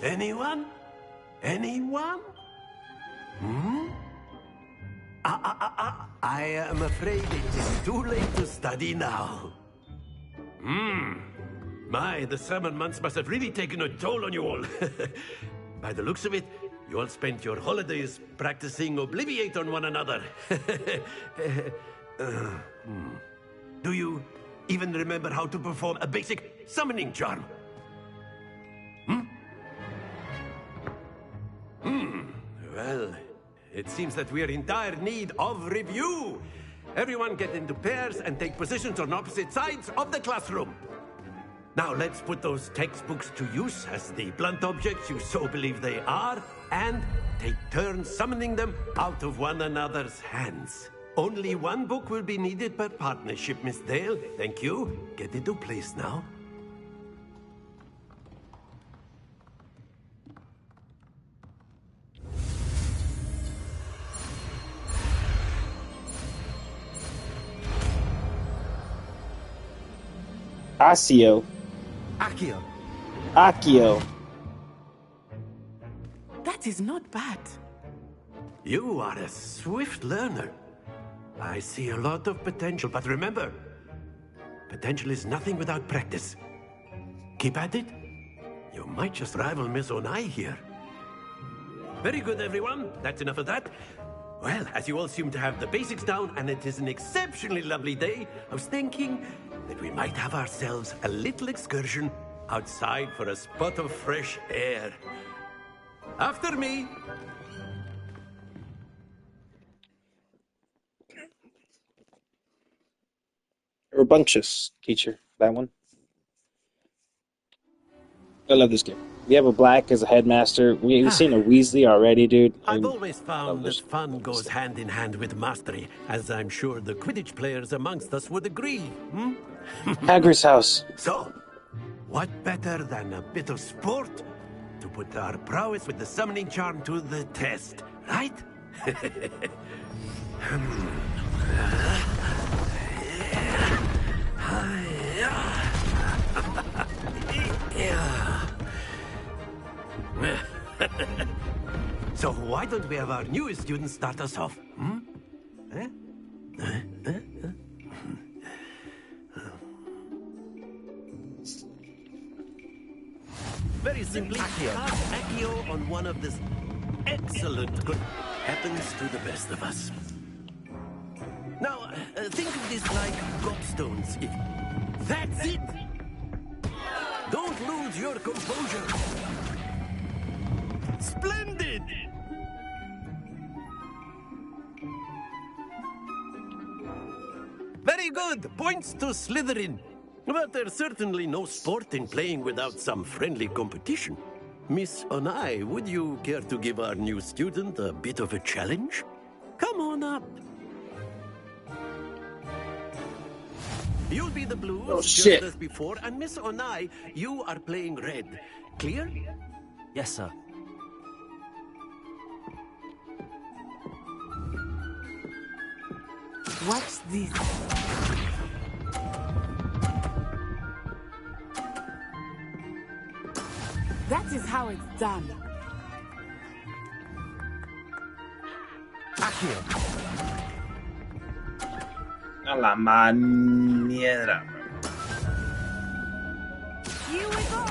Anyone? Anyone? Hmm? I am afraid it is too late to study now. My, the summer months must have really taken a toll on you all. By the looks of it, you all spent your holidays practicing Obliviate on one another. Do you even remember how to perform a basic summoning charm? Well, it seems that we are in dire need of review. Everyone get into pairs and take positions on opposite sides of the classroom. Now let's put those textbooks to use as the blunt objects you so believe they are, and take turns summoning them out of one another's hands. Only one book will be needed per partnership, Miss Dale. Thank you. Get into place now. Accio. Accio. Accio. That is not bad. You are a swift learner. I see a lot of potential, but remember, potential is nothing without practice. Keep at it. You might just rival Miss Onai here. Very good, everyone. That's enough of that. Well, as you all seem to have the basics down, and it is an exceptionally lovely day, I was thinking that we might have ourselves a little excursion outside for a spot of fresh air. After me. Rambunctious, teacher. That one. I love this game. We have a Black as a headmaster. We've seen a Weasley already, dude. I've always found that fun goes hand in hand with mastery, as I'm sure the Quidditch players amongst us would agree. Hagrid's house. So, what better than a bit of sport to put our prowess with the summoning charm to the test, right? So why don't we have our newest student start us off? Very simply, cast Accio on one of this excellent good happens to the best of us. Now, think of this like gobstones. That's it! Don't lose your composure. Splendid! Very good. Points to Slytherin. But there's certainly no sport in playing without some friendly competition. Miss Onai, would you care to give our new student a bit of a challenge? Come on up. You'll be the blues, just as before, and Miss Onai, you are playing red. Clear? Yes, sir. Watch this. That is how it's done. Accio. A la maniera. Here we go.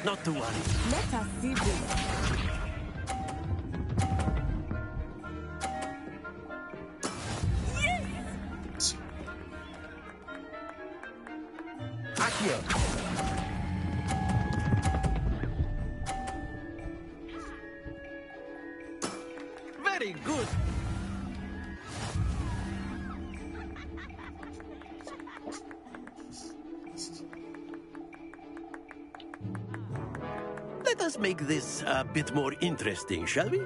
Not to worry. Let us see this. Accio. Very good. Let us make this a bit more interesting, shall we?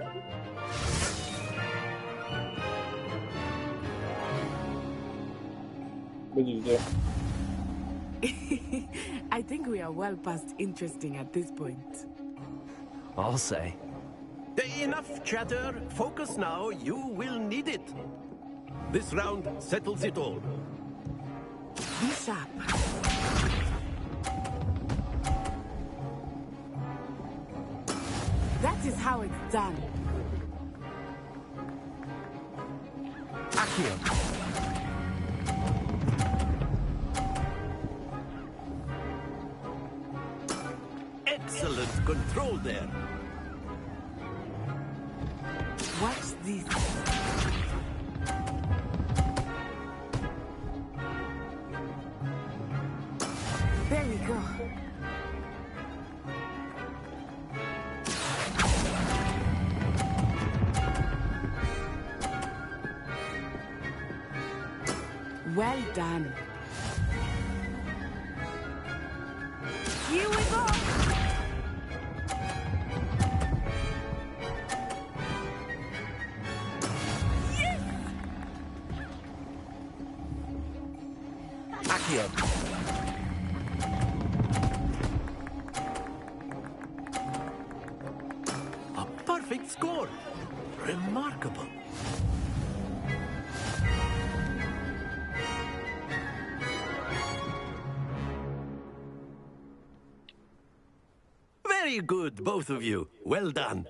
What did you do? I think we are well past interesting at this point. I'll say. Enough chatter. Focus now. You will need it. This round settles it all. Be sharp. That is how it's done. Accio. Excellent control there. Watch this. There we go. Well done. Here we go. Yes! Accio. A perfect score. Remarkable. Very good, both of you. Well done.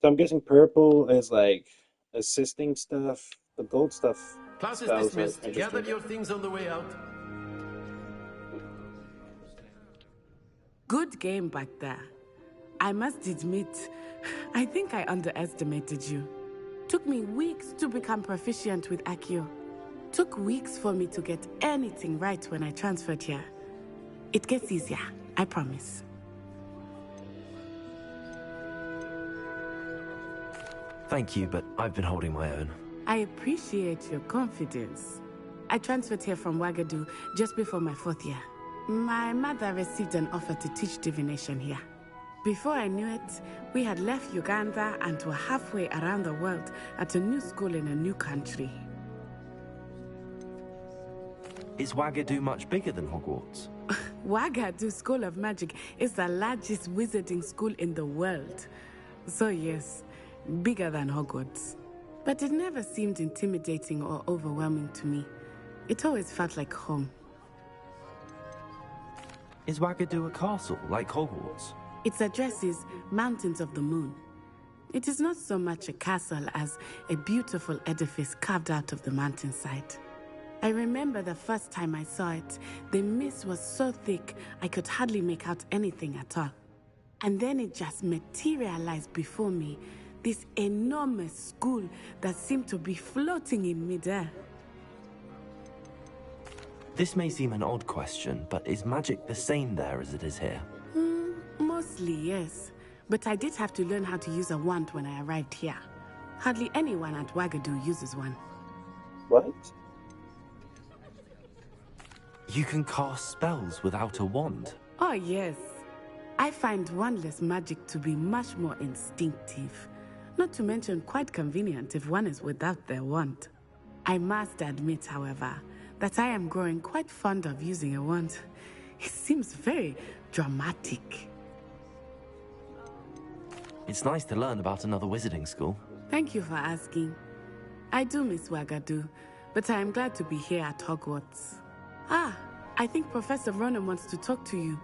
So I'm guessing purple is like assisting stuff. The gold stuff. Class is spells are dismissed. interesting. Gather your things on the way out. Good game back there. I must admit, I think I underestimated you. Took me weeks to become proficient with Accio. Took weeks for me to get anything right when I transferred here. It gets easier, I promise. Thank you, but I've been holding my own. I appreciate your confidence. I transferred here from Wagadu just before my 4th year. My mother received an offer to teach divination here. Before I knew it, we had left Uganda and were halfway around the world at a new school in a new country. Is Wagadu much bigger than Hogwarts? Wagadu School of Magic is the largest wizarding school in the world. So yes, bigger than Hogwarts. But it never seemed intimidating or overwhelming to me. It always felt like home. Is Wagadu a castle, like Hogwarts? Its address is Mountains of the Moon. It is not so much a castle as a beautiful edifice carved out of the mountainside. I remember the first time I saw it, the mist was so thick I could hardly make out anything at all. And then it just materialized before me, this enormous school that seemed to be floating in midair. This may seem an odd question, but is magic the same there as it is here? Mostly, yes. But I did have to learn how to use a wand when I arrived here. Hardly anyone at Wagadu uses one. What? You can cast spells without a wand. Oh, yes. I find wandless magic to be much more instinctive. Not to mention quite convenient if one is without their wand. I must admit, however, that I am growing quite fond of using a wand. It seems very dramatic. It's nice to learn about another wizarding school. Thank you for asking. I do miss Wagadu, but I am glad to be here at Hogwarts. Ah, I think Professor Ronen wants to talk to you.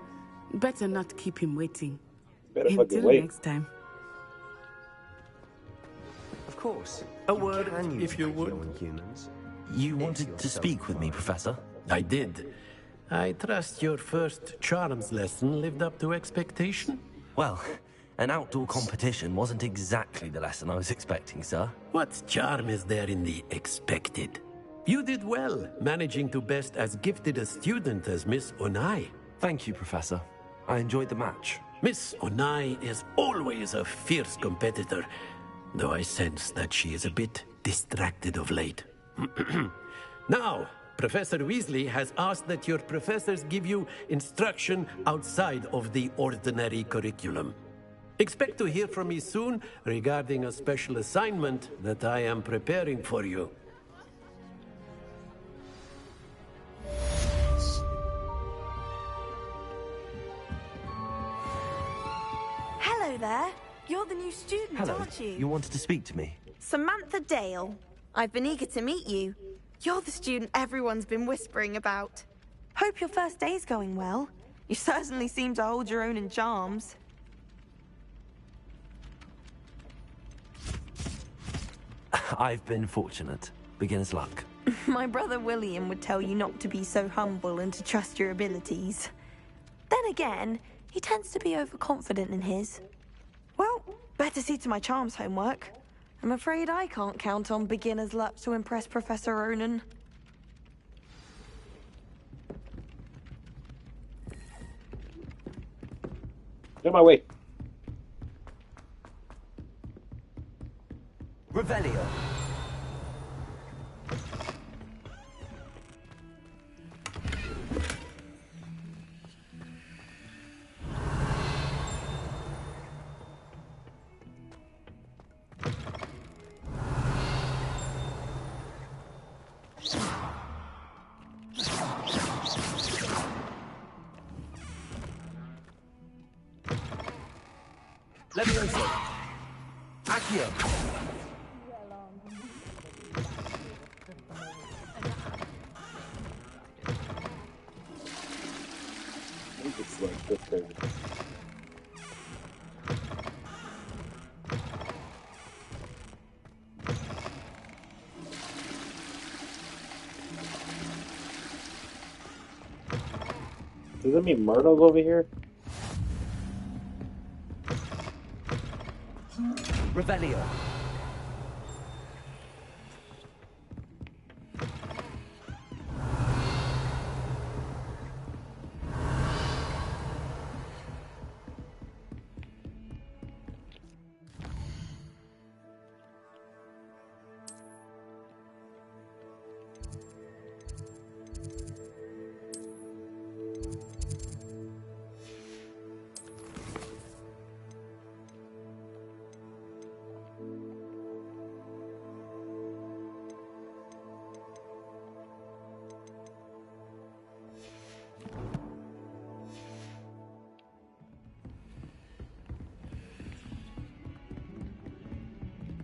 Better not keep him waiting. Better fucking Until wait. next time. Of course. A you word, can use if you Accio would. on humans. You wanted to speak with me, Professor? I did. I trust your first charms lesson lived up to expectation? Well, an outdoor competition wasn't exactly the lesson I was expecting, sir. What charm is there in the expected? You did well, managing to best as gifted a student as Miss Onai. Thank you, Professor. I enjoyed the match. Miss Onai is always a fierce competitor, though I sense that she is a bit distracted of late. Now, Professor Weasley has asked that your professors give you instruction outside of the ordinary curriculum. Expect to hear from me soon regarding a special assignment that I am preparing for you. Hello there. You're the new student, Hello. aren't you? You wanted to speak to me? Samantha Dale. I've been eager to meet you. You're the student everyone's been whispering about. Hope your first day's going well. You certainly seem to hold your own in charms. I've been fortunate. Beginner's luck. My brother William would tell you not to be so humble and to trust your abilities. Then again, he tends to be overconfident in his. Well, better see to my charms homework. I'm afraid I can't count on beginner's luck to impress Professor Ronan. Get my way. Revelio. Levioso. Accio. I think it's like this thing. Does that mean Myrtle's over here? Revelio.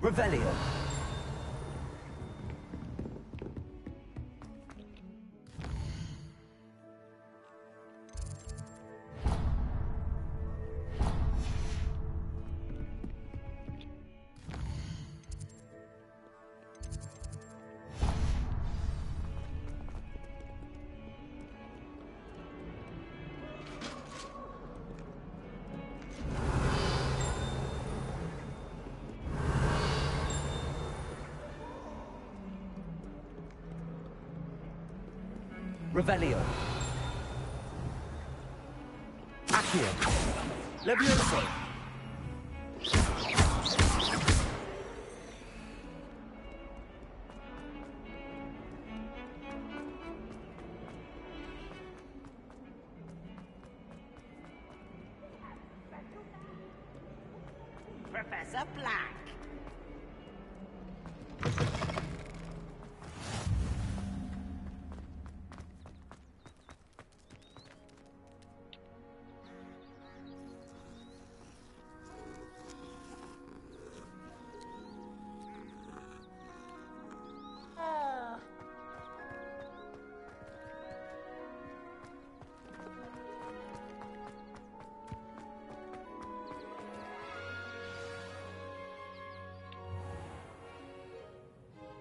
Revelio. Revelio. Accio. Levioso. Professor Black.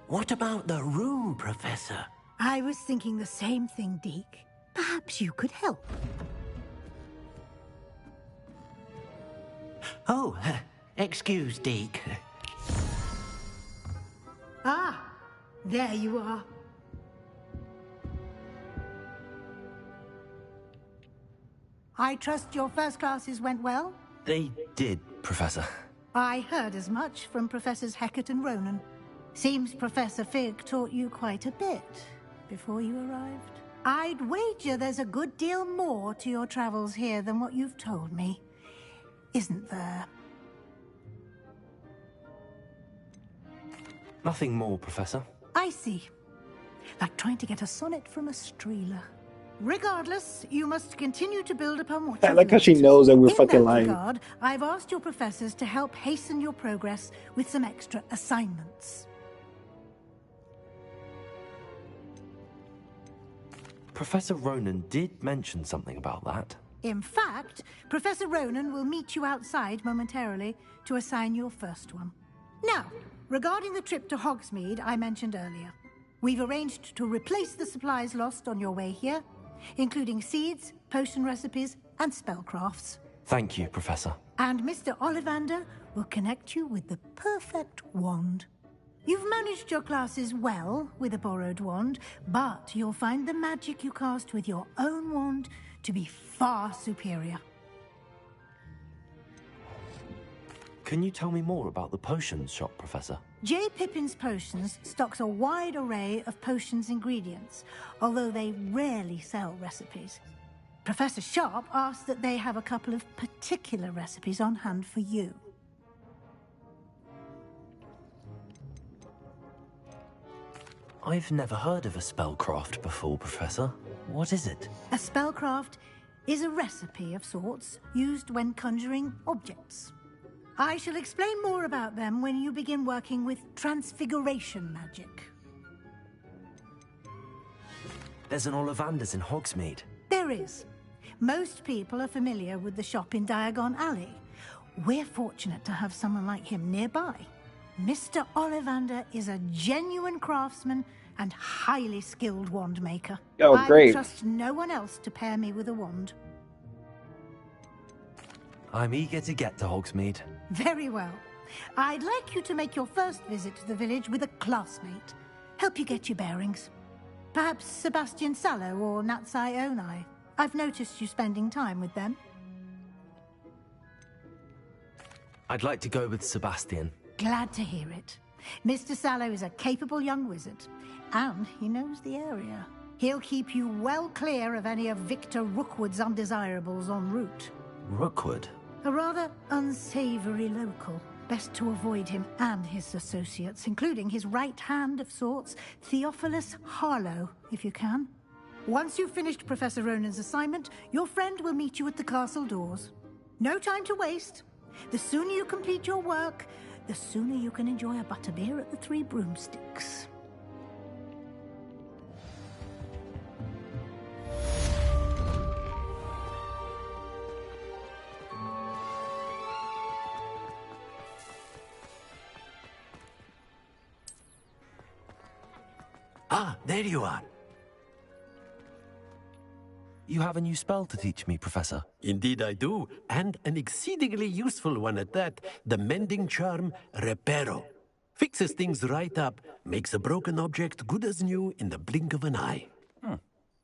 What about the room, Professor? I was thinking the same thing, Deke. Perhaps you could help. Oh, excuse, Deke. Ah, there you are. I trust your first classes went well? They did, Professor. I heard as much from Professors Hecat and Ronan. Seems Professor Fig taught you quite a bit before you arrived. I'd wager there's a good deal more to your travels here than what you've told me. Isn't there? Nothing more, Professor. I see. Like trying to get a sonnet from a streeler. Regardless, you must continue to build upon what I you've like how she learned. knows that we're In fucking that lying. regard, I've asked your professors to help hasten your progress with some extra assignments. Professor Ronan did mention something about that. In fact, Professor Ronan will meet you outside momentarily to assign your first one. Now, regarding the trip to Hogsmeade I mentioned earlier, we've arranged to replace the supplies lost on your way here, including seeds, potion recipes, and spellcrafts. Thank you, Professor. And Mr. Ollivander will connect you with the perfect wand. You've managed your classes well with a borrowed wand, but you'll find the magic you cast with your own wand to be far superior. Can you tell me more about the potions shop, Professor? J. Pippin's Potions stocks a wide array of potions ingredients, although they rarely sell recipes. Professor Sharp asked that they have a couple of particular recipes on hand for you. I've never heard of a spellcraft before, Professor. What is it? A spellcraft is a recipe of sorts used when conjuring objects. I shall explain more about them when you begin working with transfiguration magic. There's an Ollivander's in Hogsmeade. There is. Most people are familiar with the shop in Diagon Alley. We're fortunate to have someone like him nearby. Mr. Ollivander is a genuine craftsman and highly skilled wand maker. Oh, I great. would trust no one else to pair me with a wand. I'm eager to get to Hogsmeade. Very well. I'd like you to make your first visit to the village with a classmate. Help you get your bearings. Perhaps Sebastian Sallow or Natsai Onai. I've noticed you spending time with them. I'd like to go with Sebastian. Glad to hear it. Mr. Sallow is a capable young wizard, and he knows the area. He'll keep you well clear of any of Victor Rookwood's undesirables en route. Rookwood? A rather unsavory local. Best to avoid him and his associates, including his right hand of sorts, Theophilus Harlow, if you can. Once you've finished Professor Ronan's assignment, your friend will meet you at the castle doors. No time to waste. The sooner you complete your work, the sooner you can enjoy a butterbeer at the Three Broomsticks. Ah, there you are. You have a new spell to teach me, Professor. Indeed I do, and an exceedingly useful one at that. The mending charm, Reparo. Fixes things right up, makes a broken object good as new in the blink of an eye.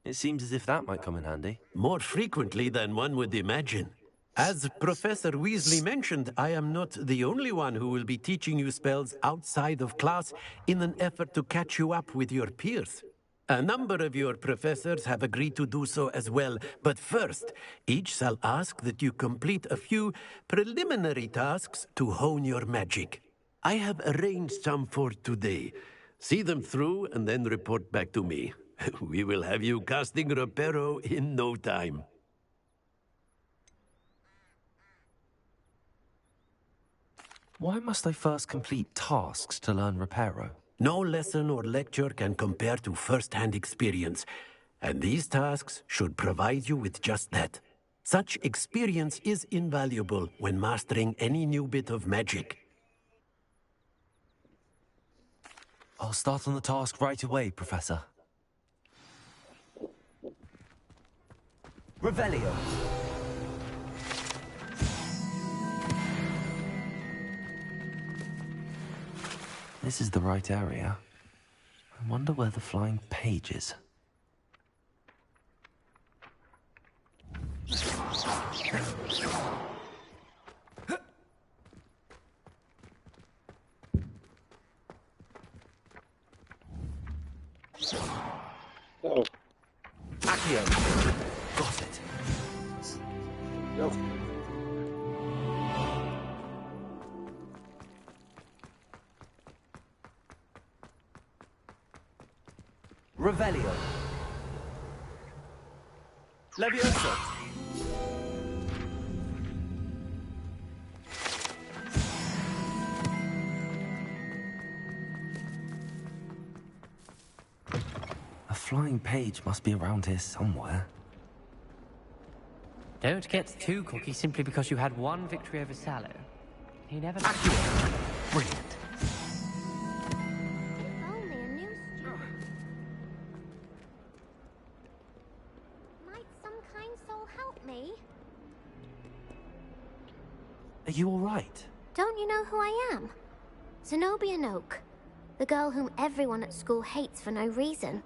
It seems as if that might come in handy. More frequently than one would imagine. As Professor Weasley mentioned, I am not the only one who will be teaching you spells outside of class in an effort to catch you up with your peers. A number of your professors have agreed to do so as well, but first, each shall ask that you complete a few preliminary tasks to hone your magic. I have arranged some for today. See them through and then report back to me. We will have you casting Reparo in no time. Why must I first complete tasks to learn Reparo? No lesson or lecture can compare to first-hand experience, and these tasks should provide you with just that. Such experience is invaluable when mastering any new bit of magic. I'll start on the task right away, Professor. Revelio. This is the right area. I wonder where the flying page is. Oh, Accio! Got it. no. Revelio. Levioso. A flying page must be around here somewhere. Don't get too cocky simply because you had one victory over Sallow. He never... Brilliant. Only a new student. Might some kind soul help me? Are you all right? Don't you know who I am? Zenobia Noak, the girl whom everyone at school hates for no reason.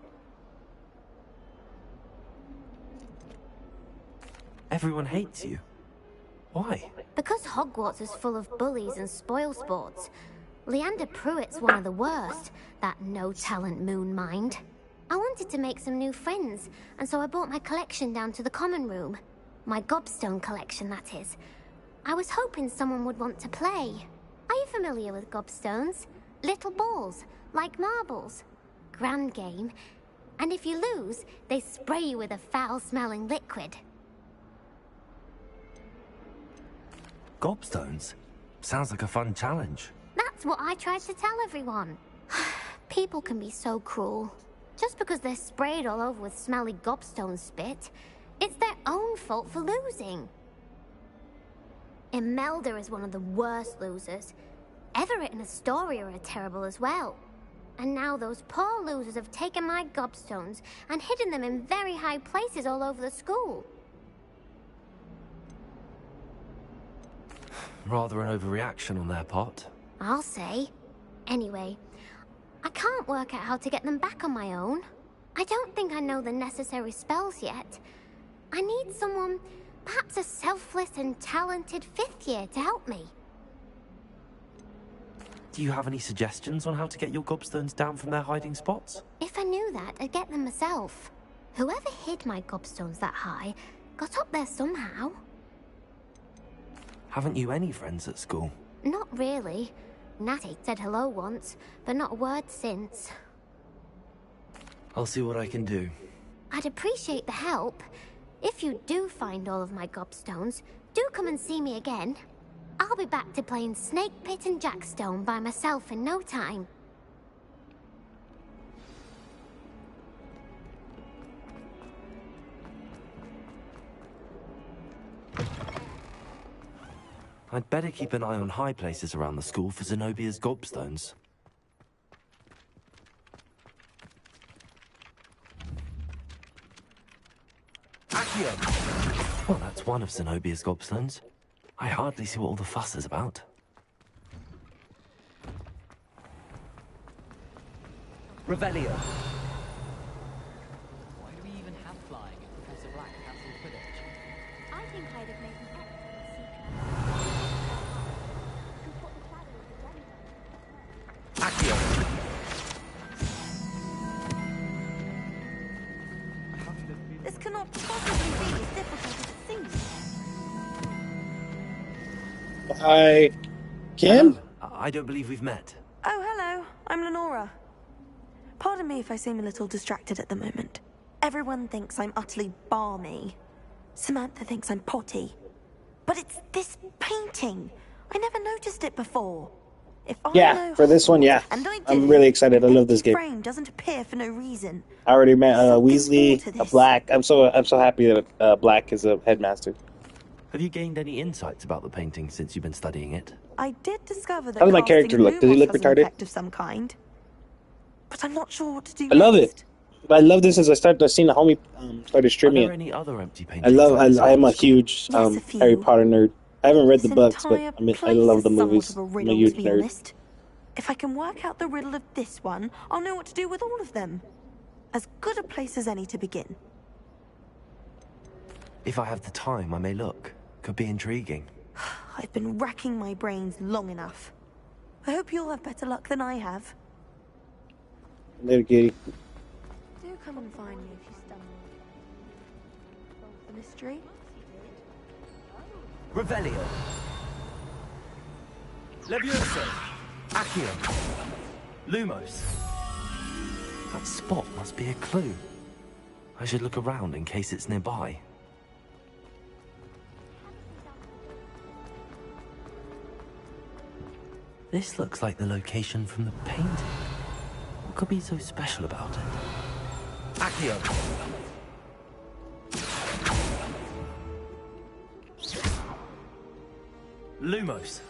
Everyone hates you. Why? Because Hogwarts is full of bullies and spoilsports. Leander Pruitt's one of the worst, that no-talent moon mind. I wanted to make some new friends, and so I brought my collection down to the common room. My gobstone collection, that is. I was hoping someone would want to play. Are you familiar with gobstones? Little balls, like marbles. Grand game. And if you lose, they spray you with a foul-smelling liquid. Gobstones? Sounds like a fun challenge. That's what I tried to tell everyone. People can be so cruel. Just because they're sprayed all over with smelly gobstone spit, it's their own fault for losing. Imelda is one of the worst losers. Everett and Astoria are terrible as well. And now those poor losers have taken my gobstones and hidden them in very high places all over the school. Rather an overreaction on their part. I'll say. Anyway, I can't work out how to get them back on my own. I don't think I know the necessary spells yet. I need someone, perhaps a selfless and talented fifth year to help me. Do you have any suggestions on how to get your gobstones down from their hiding spots? If I knew that, I'd get them myself. Whoever hid my gobstones that high got up there somehow. Haven't you any friends at school? Not really. Natty said hello once, but not a word since. I'll see what I can do. I'd appreciate the help. If you do find all of my gobstones, do come and see me again. I'll be back to playing Snake Pit and Jackstone by myself in no time. I'd better keep an eye on high places around the school for Zenobia's gobstones. Accio! Well, that's one of Zenobia's gobstones. I hardly see what all the fuss is about. Revelio. Why do we even have flying if Professor Black cancelled Quidditch? I think I'd have made an excellent Accio! This cannot possibly be as difficult as it seems. Hi, Kim? I don't believe we've met. Oh, hello. I'm Lenora. Pardon me if I seem a little distracted at the moment. Everyone thinks I'm utterly balmy. Samantha thinks I'm potty. But it's this painting. I never noticed it before. If I know for this one, yeah. and I do, I'm really excited. I love this the game. frame doesn't appear for no reason. I already met Something's more Weasley, to a this. Black. I'm so happy that Black is a headmaster. Have you gained any insights about the painting since you've been studying it? I did discover that How does my character casting look? Does he look lumos has an retarded? effect of some kind. But I'm not sure what to do I love next. it. But I love this as I seen the homie started Are streaming there it. any other empty I paintings? love. like this I am a at school? huge Yes, a few. Harry Potter nerd. I haven't read the This books, but entire I place love the is somewhat movies. of a I'm a riddle, huge to be nerd. honest. If I can work out the riddle of this one, I'll know what to do with all of them. As good a place as any to begin. If I have the time, I may look. Could be intriguing. I've been racking my brains long enough. I hope you'll have better luck than I have. Little kitty. Do come and find me if you stumble. Solve the mystery. Revelio. Levioso. Accio. Lumos. That spot must be a clue. I should look around in case it's nearby. This looks like the location from the painting. What could be so special about it? Accio! Lumos!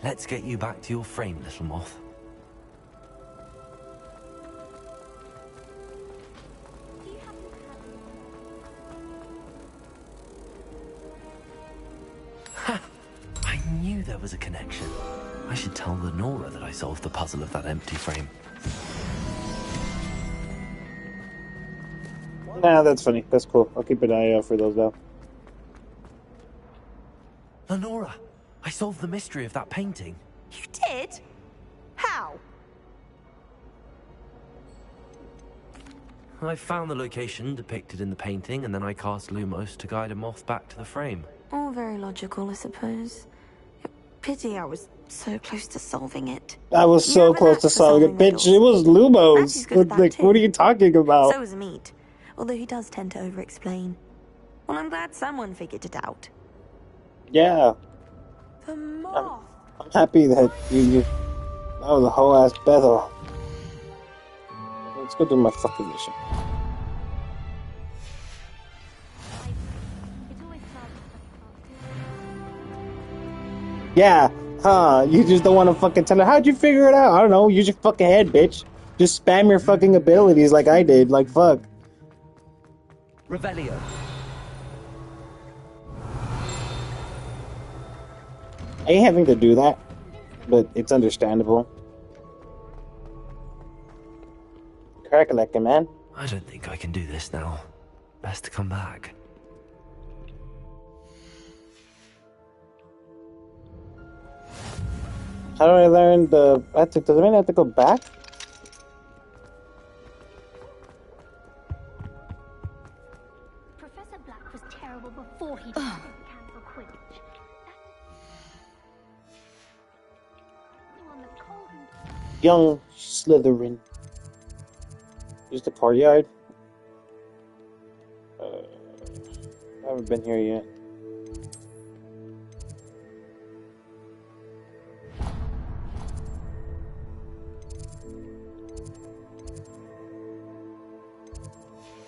Let's get you back to your frame, little moth. Ha! I knew there was a connection. I should tell Lenora that I solved the puzzle of that empty frame. Nah, that's funny. That's cool. I'll keep an eye out for those though. Lenora! I solved the mystery of that painting. You did? How? I found the location depicted in the painting, and then I cast Lumos to guide a moth back to the frame. All very logical, I suppose. Pity I was so close to solving it. I was so close to solving it, bitch. It was Lumos. What are you talking about? So was Meat, although he does tend to over-explain. Well, I'm glad someone figured it out. Yeah. The moth. I'm happy that you that was a whole ass battle. Let's go do my fucking mission. Yeah, huh? You just don't want to fucking tell her. How'd you figure it out? I don't know. Use your fucking head, bitch. Just spam your fucking abilities like I did. Like, fuck. Revelio. I ain't having to do that, but it's understandable. Crack-a-lackin', man. I don't think I can do this now. Best to come back. How do I learn the... does it mean I have to go back? Professor Black was terrible before he decided to cancel Quidditch. Young Slytherin. Just the courtyard. I haven't been here yet.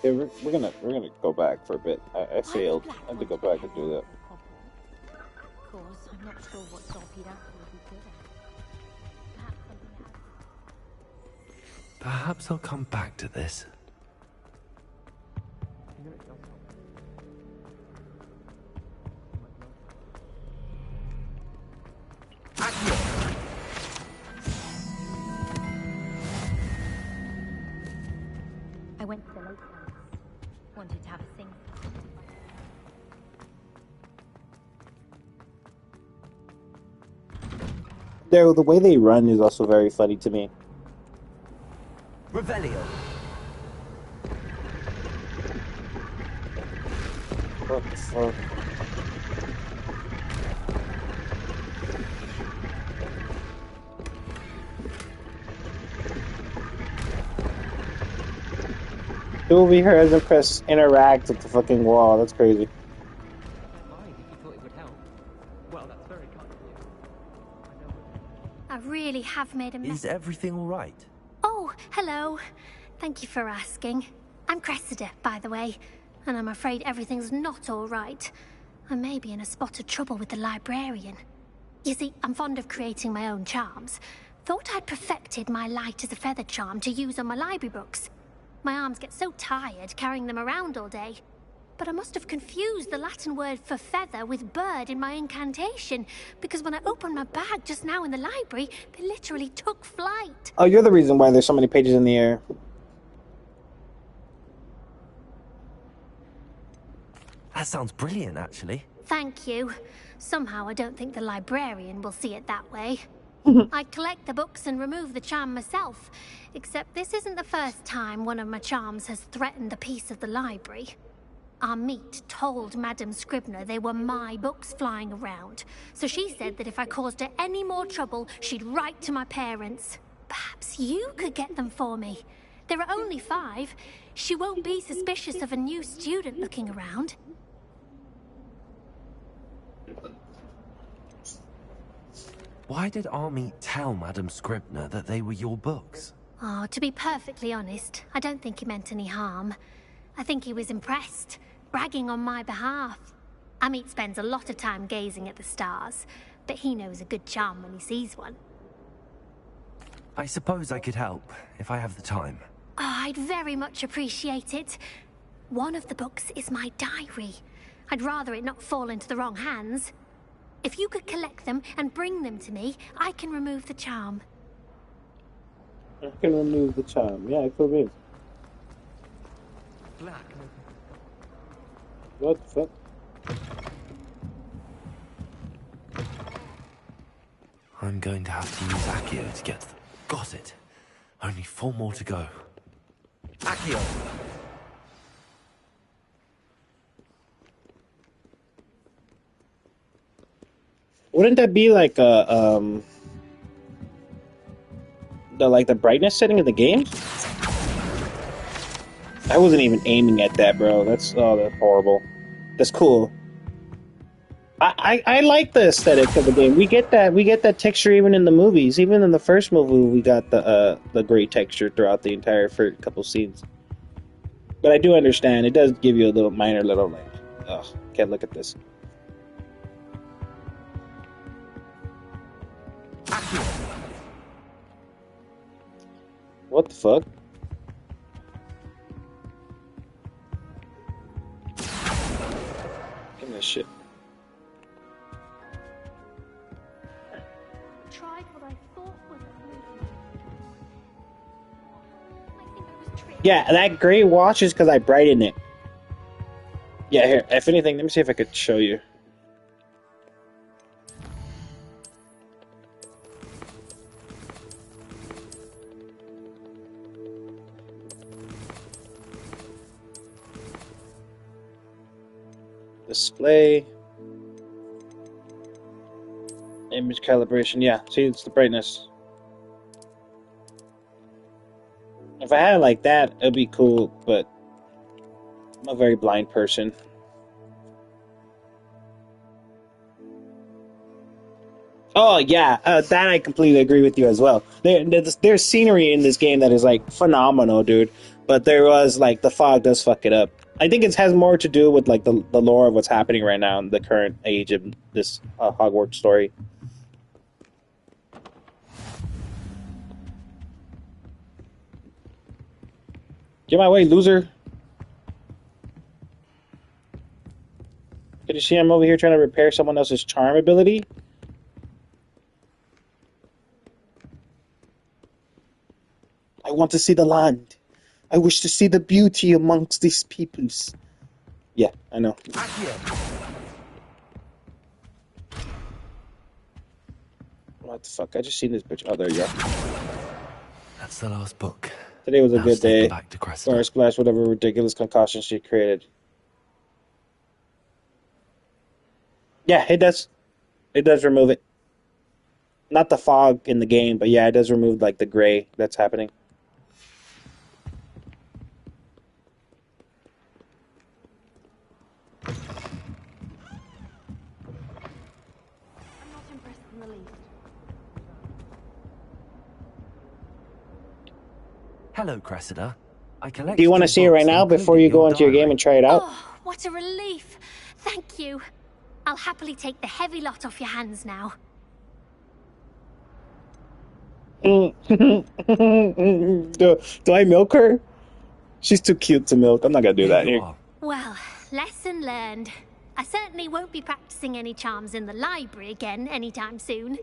Yeah, we're gonna go back for a bit. I failed. I had to go back and do that. Of course, I'm not sure what job he'd actually be good at. Perhaps something else. Perhaps I'll come back to this. I went to the lake once. Wanted to have a sing. The way they run is also very funny to me. Revelio. What the fuck? Who over here hasn't pressed interact with the fucking wall? That's crazy. I really have made a mess. Is everything all right? Oh, hello. Thank you for asking. I'm Cressida, by the way, and I'm afraid everything's not all right. I may be in a spot of trouble with the librarian. You see, I'm fond of creating my own charms. Thought I'd perfected my light as a feather charm to use on my library books. My arms get so tired carrying them around all day. But I must have confused the Latin word for feather with bird in my incantation, because when I opened my bag just now in the library, they literally took flight. Oh, you're the reason why there's so many pages in the air. That sounds brilliant, actually. Thank you. Somehow I don't think the librarian will see it that way. I collect the books and remove the charm myself, except this isn't the first time one of my charms has threatened the peace of the library. Our meat told Madame Scribner they were my books flying around, so she said that if I caused her any more trouble, she'd write to my parents. Perhaps you could get them for me. There are only 5. She won't be suspicious of a new student looking around. Why did Army tell Madam Scribner that they were your books? Oh, to be perfectly honest, I don't think he meant any harm. I think he was impressed, bragging on my behalf. Amit spends a lot of time gazing at the stars, but he knows a good charm when he sees one. I suppose I could help, if I have the time. Oh, I'd very much appreciate it. One of the books is my diary. I'd rather it not fall into the wrong hands. If you could collect them and bring them to me, I can remove the charm. I can remove the charm. Yeah, it could be. Black. What the fuck? I'm going to have to use Accio to get them. Got it. Only 4 more to go. Accio! Wouldn't that be like a the brightness setting of the game? I wasn't even aiming at that, bro. That's horrible. That's cool. I like the aesthetic of the game. We get that texture even in the movies. Even in the first movie, we got the gray texture throughout the entire first couple scenes. But I do understand it does give you a little minor like, ugh, can't look at this. What the fuck? Give me this shit. Tried what I thought was Yeah, that gray wash is because I brightened it. Yeah, here, if anything, let me see if I could show you. Display. Image calibration, yeah, see, it's the brightness. If I had it like that, it'd be cool, but I'm a very blind person. Oh, yeah, that I completely agree with you as well. There's scenery in this game that is, like, phenomenal, dude. But there was, like, the fog does fuck it up. I think it has more to do with, like, the lore of what's happening right now in the current age of this Hogwarts story. Get my way, loser. Can you see I'm over here trying to repair someone else's charm ability? I want to see the land. I wish to see the beauty amongst these peoples. Yeah, I know. What the fuck? I just seen this bitch. Oh, there you go. That's the last book. Today was a good day. Back to Or splash whatever ridiculous concoction she created. Yeah, it does. It does remove it. Not the fog in the game, but yeah, it does remove like the gray that's happening. Hello, Cressida. I collect. Do you want to see it right now before you go into your game and try it out? Oh, what a relief. Thank you. I'll happily take the heavy lot off your hands now. Do I milk her? She's too cute to milk. I'm not gonna do that here. Well, lesson learned. I certainly won't be practicing any charms in the library again anytime soon.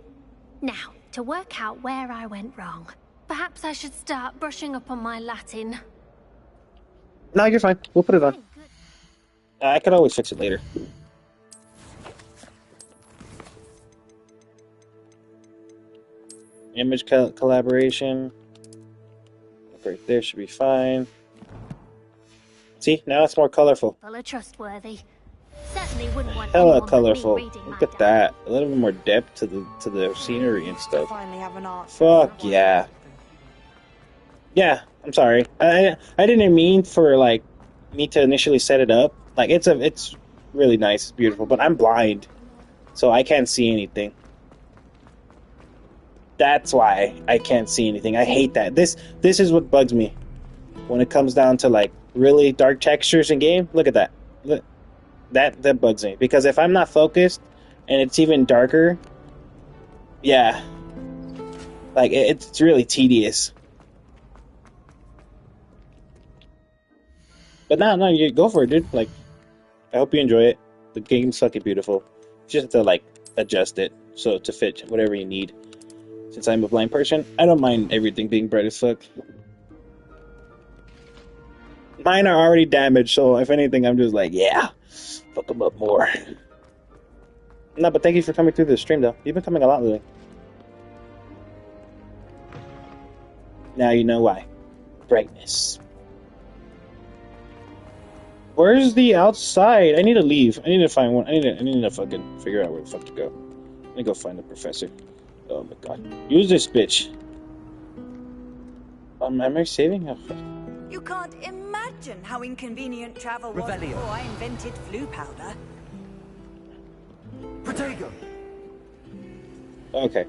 Now, to work out where I went wrong. Perhaps I should start brushing up on my Latin. No, you're fine. We'll put it on. I can always fix it later. Image collaboration. Right there should be fine. See, now it's more colorful. Well, are trustworthy. Certainly wouldn't want Hella colorful. Look at that. A little bit more depth to the scenery and stuff. Finally have an art. Fuck yeah. Yeah, I'm sorry. I didn't mean for like me to initially set it up. Like it's really nice, it's beautiful, but I'm blind, so I can't see anything. That's why I can't see anything. I hate that. This is what bugs me when it comes down to like really dark textures in game. Look at that. Look, that bugs me because if I'm not focused and it's even darker, yeah, like it's really tedious. But no, you go for it, dude. Like, I hope you enjoy it. The game's fucking beautiful. You just have to like adjust it so to fit whatever you need. Since I'm a blind person, I don't mind everything being bright as fuck. Mine are already damaged, so if anything, I'm just like, yeah, fuck them up more. No, but thank you for coming through the stream, though. You've been coming a lot lately. Now you know why. Brightness. Where's the outside? I need to leave. I need to find one. I need to fucking figure out where the fuck to go. Let me go find the professor. Oh my god. Use this bitch. Am I saving? Oh, fuck. You can't imagine how inconvenient travel was Revelio. before I invented flu powder. Protego! Okay.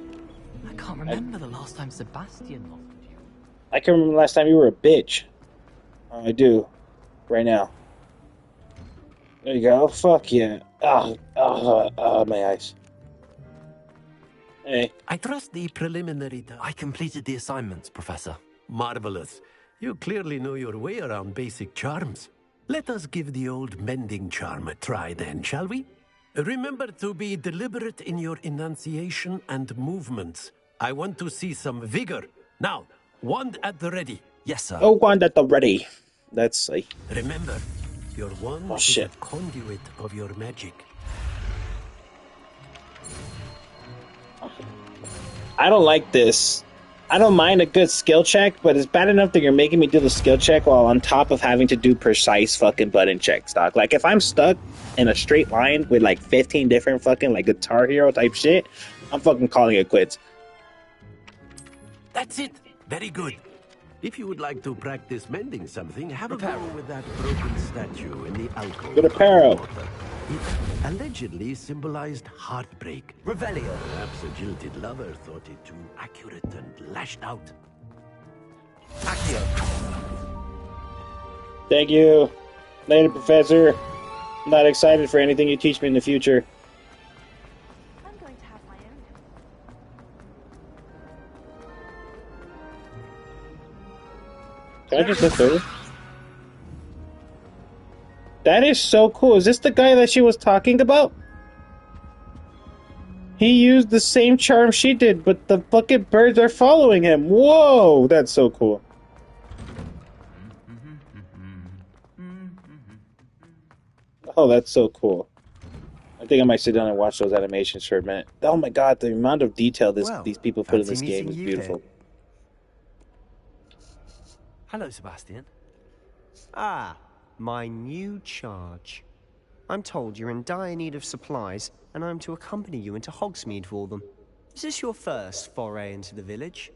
I can't remember the last time Sebastian offered you. I can remember the last time you were a bitch. Oh, I do. Right now. There you go. Fuck yeah. My eyes. Hey. I trust the preliminary. I completed the assignments, Professor. Marvelous. You clearly know your way around basic charms. Let us give the old mending charm a try then, shall we? Remember to be deliberate in your enunciation and movements. I want to see some vigor. Now, wand at the ready. Yes, sir. Oh, wand at the ready. That's like... Remember, your wand is a conduit of your magic. I don't like this. I don't mind a good skill check, but it's bad enough that you're making me do the skill check while on top of having to do precise fucking button checks, doc. Like, if I'm stuck in a straight line with like 15 different fucking like Guitar Hero type shit, I'm fucking calling it quits. That's it. Very good. If you would like to practice mending something, have a go with that broken statue in the alcove. Good apparel. It allegedly symbolized heartbreak. Revelio. Perhaps a jilted lover thought it too accurate and lashed out. Accio. Thank you. Later, Professor. I'm not excited for anything you teach me in the future. I'm going to have my own. Can I just look through? That is so cool. Is this the guy that she was talking about? He used the same charm she did, but the fucking birds are following him. Whoa, that's so cool. Oh, that's so cool. I think I might sit down and watch those animations for a minute. Oh my god, the amount of detail these people put in this game is beautiful. Hello, Sebastian. Ah, my new charge. I'm told you're in dire need of supplies, and I'm to accompany you into Hogsmeade for them. Is this your first foray into the village?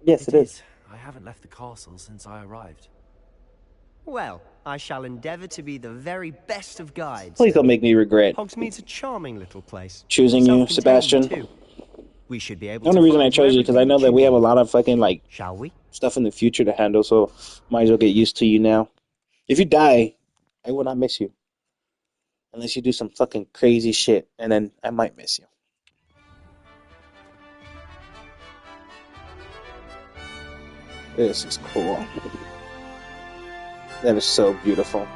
Yes, it is. I haven't left the castle since I arrived. Well, I shall endeavour to be the very best of guides. Please don't make me regret Hogsmeade's a charming little place. choosing you, Sebastian. Too. We should be able The only to reason I find chose you because I know that we have a lot of fucking like Shall we? stuff in the future to handle, so might as well get used to you now. If you die, I will not miss you. Unless you do some fucking crazy shit, and then I might miss you. This is cool. That is so beautiful.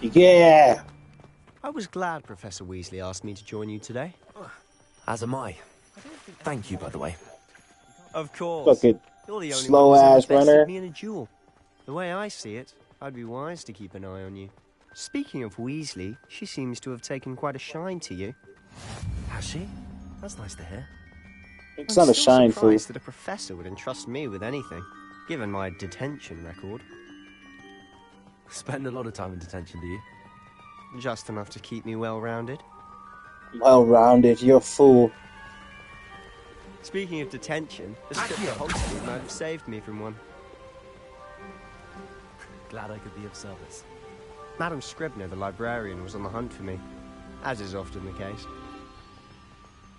Yeah! I was glad Professor Weasley asked me to join you today. As am I. Thank you, by the way. Of course. Fucking You're the only slow one who's ever ass bested runner. me in a duel. The way I see it, I'd be wise to keep an eye on you. Speaking of Weasley, she seems to have taken quite a shine to you. Has she? That's nice to hear. It's I'm not a still shine, fool. surprised that a professor would entrust me with anything, given my detention record. Spend a lot of time in detention, do you? Just enough to keep me well-rounded. Well-rounded, you're a fool. Speaking of detention, a trip to Hogsmeade might have saved me from one. Glad I could be of service. Madam Scribner, the librarian, was on the hunt for me, as is often the case.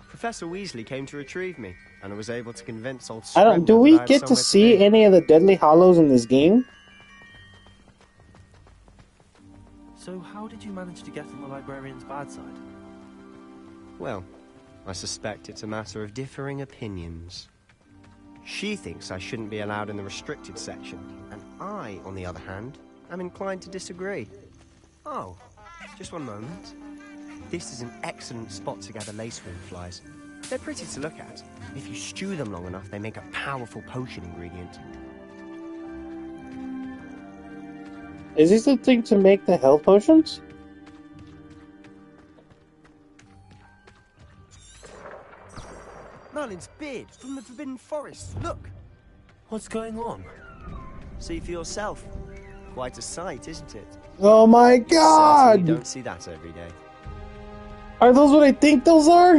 Professor Weasley came to retrieve me, and I was able to convince old Scribner Do we that I had get to somewhere see be. any of the Deadly Hollows in this game? So how did you manage to get on the librarian's bad side? Well, I suspect it's a matter of differing opinions. She thinks I shouldn't be allowed in the restricted section, and I, on the other hand, am inclined to disagree. Oh, just one moment. This is an excellent spot to gather lacewing flies. They're pretty to look at. If you stew them long enough, they make a powerful potion ingredient. Is this the thing to make the health potions? Merlin's beard from the Forbidden Forest. Look! What's going on? See for yourself. Quite a sight, isn't it? Oh my god! Certainly don't see that every day. Are those what I think those are?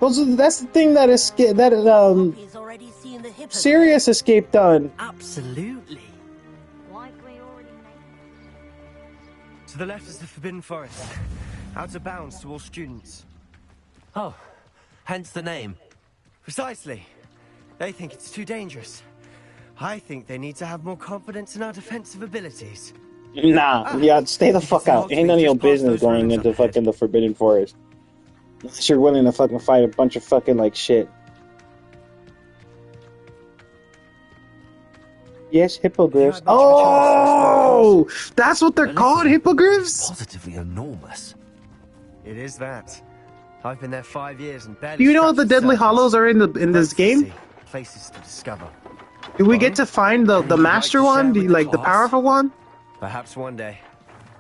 That's the thing that He's already seen the hippogriff. Sirius escaped on. Absolutely. Likely already To the left is the Forbidden Forest. Out of bounds to all students. Oh, hence the name. Precisely. They think it's too dangerous. I think they need to have more confidence in our defensive abilities. Nah, yeah, stay the fuck out. Ain't none of your business going into fucking the Forbidden Forest. Unless you're willing to fucking fight a bunch of fucking, like, shit. Yes, hippogriffs. Oh! That's what they're called, hippogriffs? Positively enormous. It is that. I've been there 5 years and barely. Do you know scratched the Deadly surface. Hollows are in this game? Places to discover. Do we get to find the master one? The powerful one? Perhaps one day.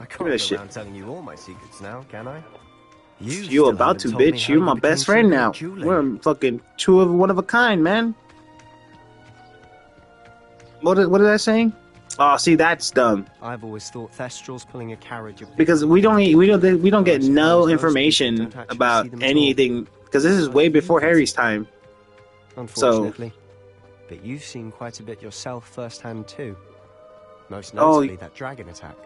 I can't Give me go that shit. around telling you all my secrets now, can I? You still about to, haven't told me bitch. how You're you my became best so friend good now. at dueling. We're fucking one of a kind, man. What is that saying? Oh, see, that's dumb. I've always thought Thestral's pulling a carriage of Because we don't get no information about anything. Because this is way before Harry's time. Unfortunately. But you've seen quite a bit yourself firsthand too. Most Oh, notably that dragon attack.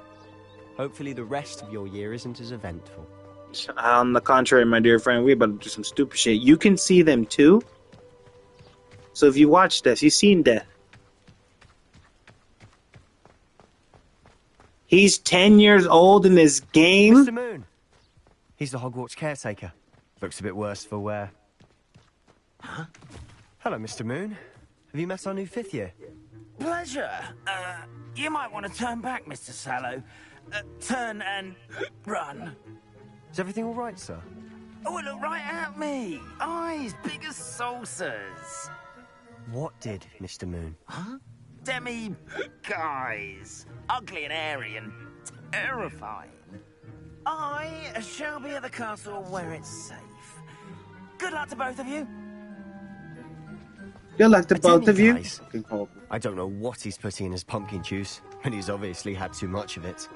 Hopefully the rest of your year isn't as eventful. On the contrary, my dear friend, we about to do some stupid shit. You can see them too. So if you watch this, you've seen death. He's 10 years old in this game. Mr. Moon! He's the Hogwarts caretaker. Looks a bit worse for wear. Huh? Hello, Mr. Moon. Have you met our new 5th year? Pleasure. You might want to turn back, Mr. Sallow. Turn and run. Is everything all right, sir? Oh, look right at me. Eyes big as saucers. What did Mr. Moon? Huh? Demi guys. Ugly and airy and terrifying. I shall be at the castle where it's safe. Good luck to both of you. Good luck to both of you. Guys. I don't know what he's putting in his pumpkin juice, but he's obviously had too much of it.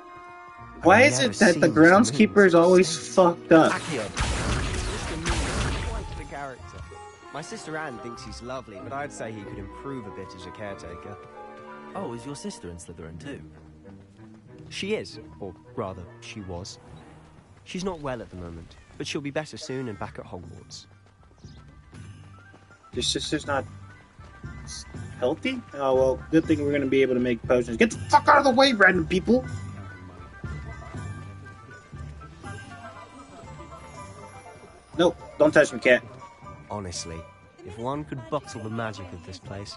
Why I've is never it that seen the Mr. Moon groundskeeper is always fucked up? Mr. Moon is quite the character. My sister Anne thinks he's lovely, but I'd say he could improve a bit as a caretaker. Oh, is your sister in Slytherin too? She is, or rather, she was. She's not well at the moment, but she'll be better soon and back at Hogwarts. Your sister's not healthy? Oh, well, good thing we're going to be able to make potions. Get the fuck out of the way, random people! Nope, don't touch me, cat. Honestly, if one could bottle the magic of this place.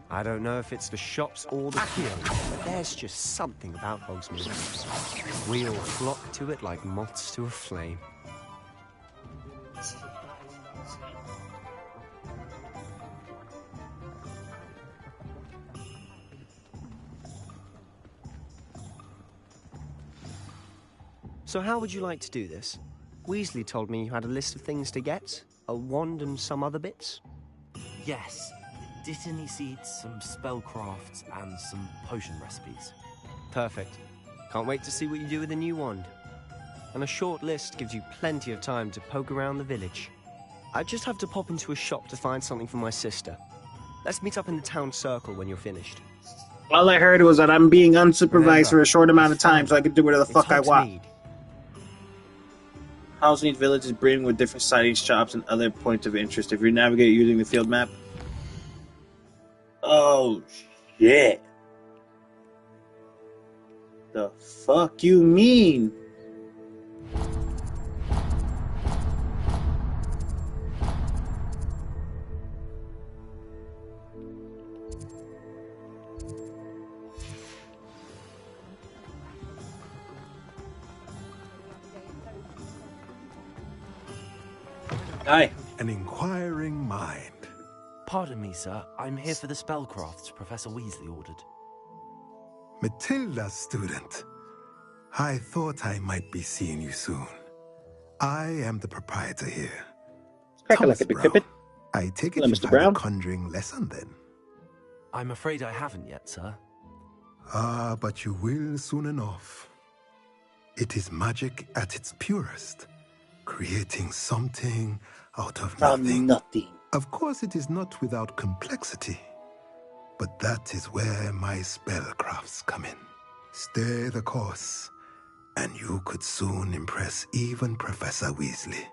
I don't know if it's the shops or the fields, but there's just something about Hogsmeade. We all flock to it like moths to a flame. So how would you like to do this? Weasley told me you had a list of things to get, a wand and some other bits. Yes. Dittany seeds, some spellcrafts, and some potion recipes. Perfect. Can't wait to see what you do with the new wand. And a short list gives you plenty of time to poke around the village. I just have to pop into a shop to find something for my sister. Let's meet up in the town circle when you're finished. All I heard was that I'm being unsupervised for a short amount of time so I can do whatever the fuck I want. Hogsmeade Village is brimming with different sightings, shops, and other points of interest. If you navigate using the field map... Oh, shit. The fuck you mean? Aye. An inquiring mind. Pardon me, sir. I'm here for the spellcrafts Professor Weasley ordered. Matilda, student. I thought I might be seeing you soon. I am the proprietor here. Cracker like a big pippin. I take it Hello, you've Mr. had Brown. a conjuring lesson then. I'm afraid I haven't yet, sir. Ah, but you will soon enough. It is magic at its purest, creating something out of nothing. Of course, it is not without complexity, but that is where my spellcrafts come in. Stay the course, and you could soon impress even Professor Weasley.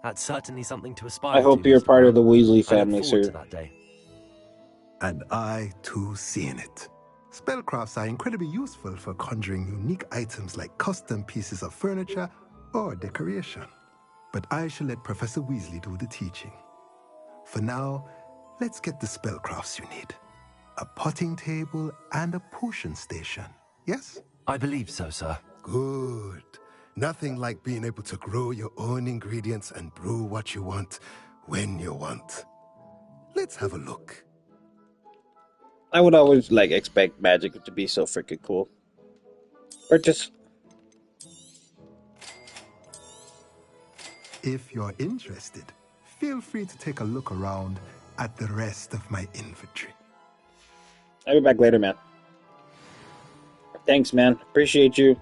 That's certainly something to aspire I to. hope you're Mr. part of the Brown. Weasley I family, look forward sir. to that day. And I, too, see in it. Spellcrafts are incredibly useful for conjuring unique items like custom pieces of furniture or decoration. But I shall let Professor Weasley do the teaching. For now, let's get the spellcrafts you need. A potting table and a potion station, yes? I believe so, sir. Good. Nothing like being able to grow your own ingredients and brew what you want when you want. Let's have a look. I would always like expect magic to be so freaking cool. Or just... If you're interested, feel free to take a look around at the rest of my inventory. I'll be back later, man. Thanks, man. Appreciate you.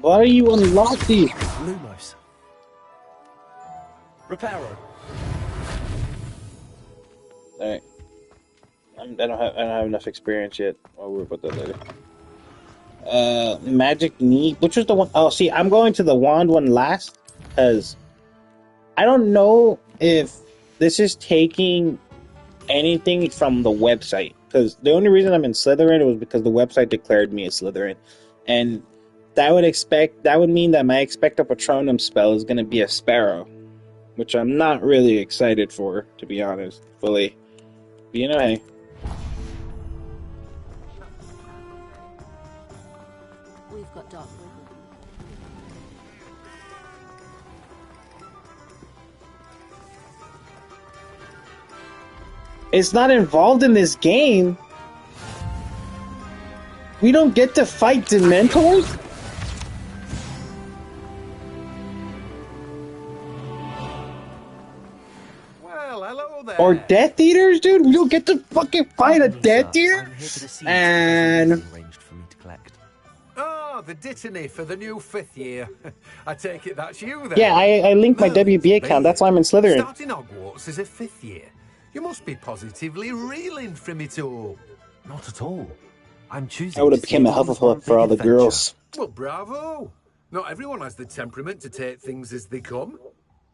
Why are you unlocking? Lumos. Reparo. Alright. I don't have enough experience yet. I'll worry about that later. Magic Knee. Which was the one? Oh, see, I'm going to the wand one last because I don't know if this is taking anything from the website. Because the only reason I'm in Slytherin was because the website declared me a Slytherin, and that would mean that my Expecto Patronum spell is going to be a Sparrow, which I'm not really excited for, to be honest, fully. But you know, hey. We've got Doc. It's not involved in this game. We don't get to fight Dementors? Well, hello there. Or Death Eaters, dude? We don't get to fucking fight a Death Eater? And... Oh, the Dittany for the new 5th year. I take it that's you then. yeah, I linked my WB account. That's why I'm in Slytherin. Starting Hogwarts as a 5th year. You must be positively reeling from it all. Not at all. I'm choosing. I would have become a Hufflepuff for all the girls. Well, bravo. Not everyone has the temperament to take things as they come.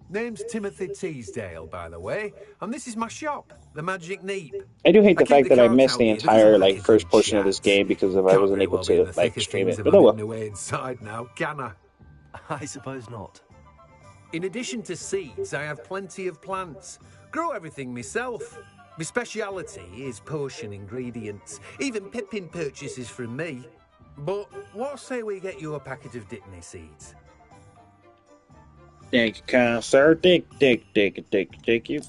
Name's Timothy Teasdale, by the way, and this is my shop, the Magic Neep. I do hate the keep fact that I cards missed out the here. entire first portion of this game because I Can't wasn't very able well be in to the thick of stream things it. if But I'm oh hidden well. away inside now, can I? I suppose not. In addition to seeds, I have plenty of plants. Grow everything myself. My speciality is potion ingredients. Even Pippin purchases from me. But what say we get you a packet of Dittany seeds? Thank you, kind sir. Thank you.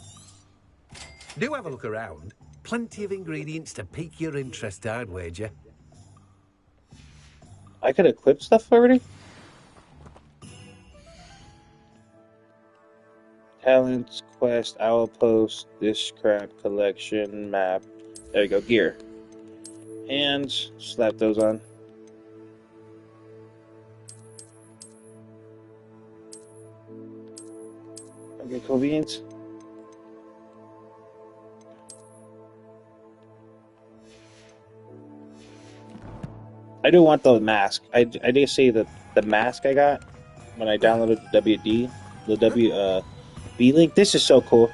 Do have a look around. Plenty of ingredients to pique your interest, I'd wager. I could equip stuff already? Talents, quest, owl post, dish crab collection, map. There you go, gear. And slap those on. Okay, convenience. I do want the mask. I did say that the mask I got when I downloaded the WD, the B-Link. This is so cool.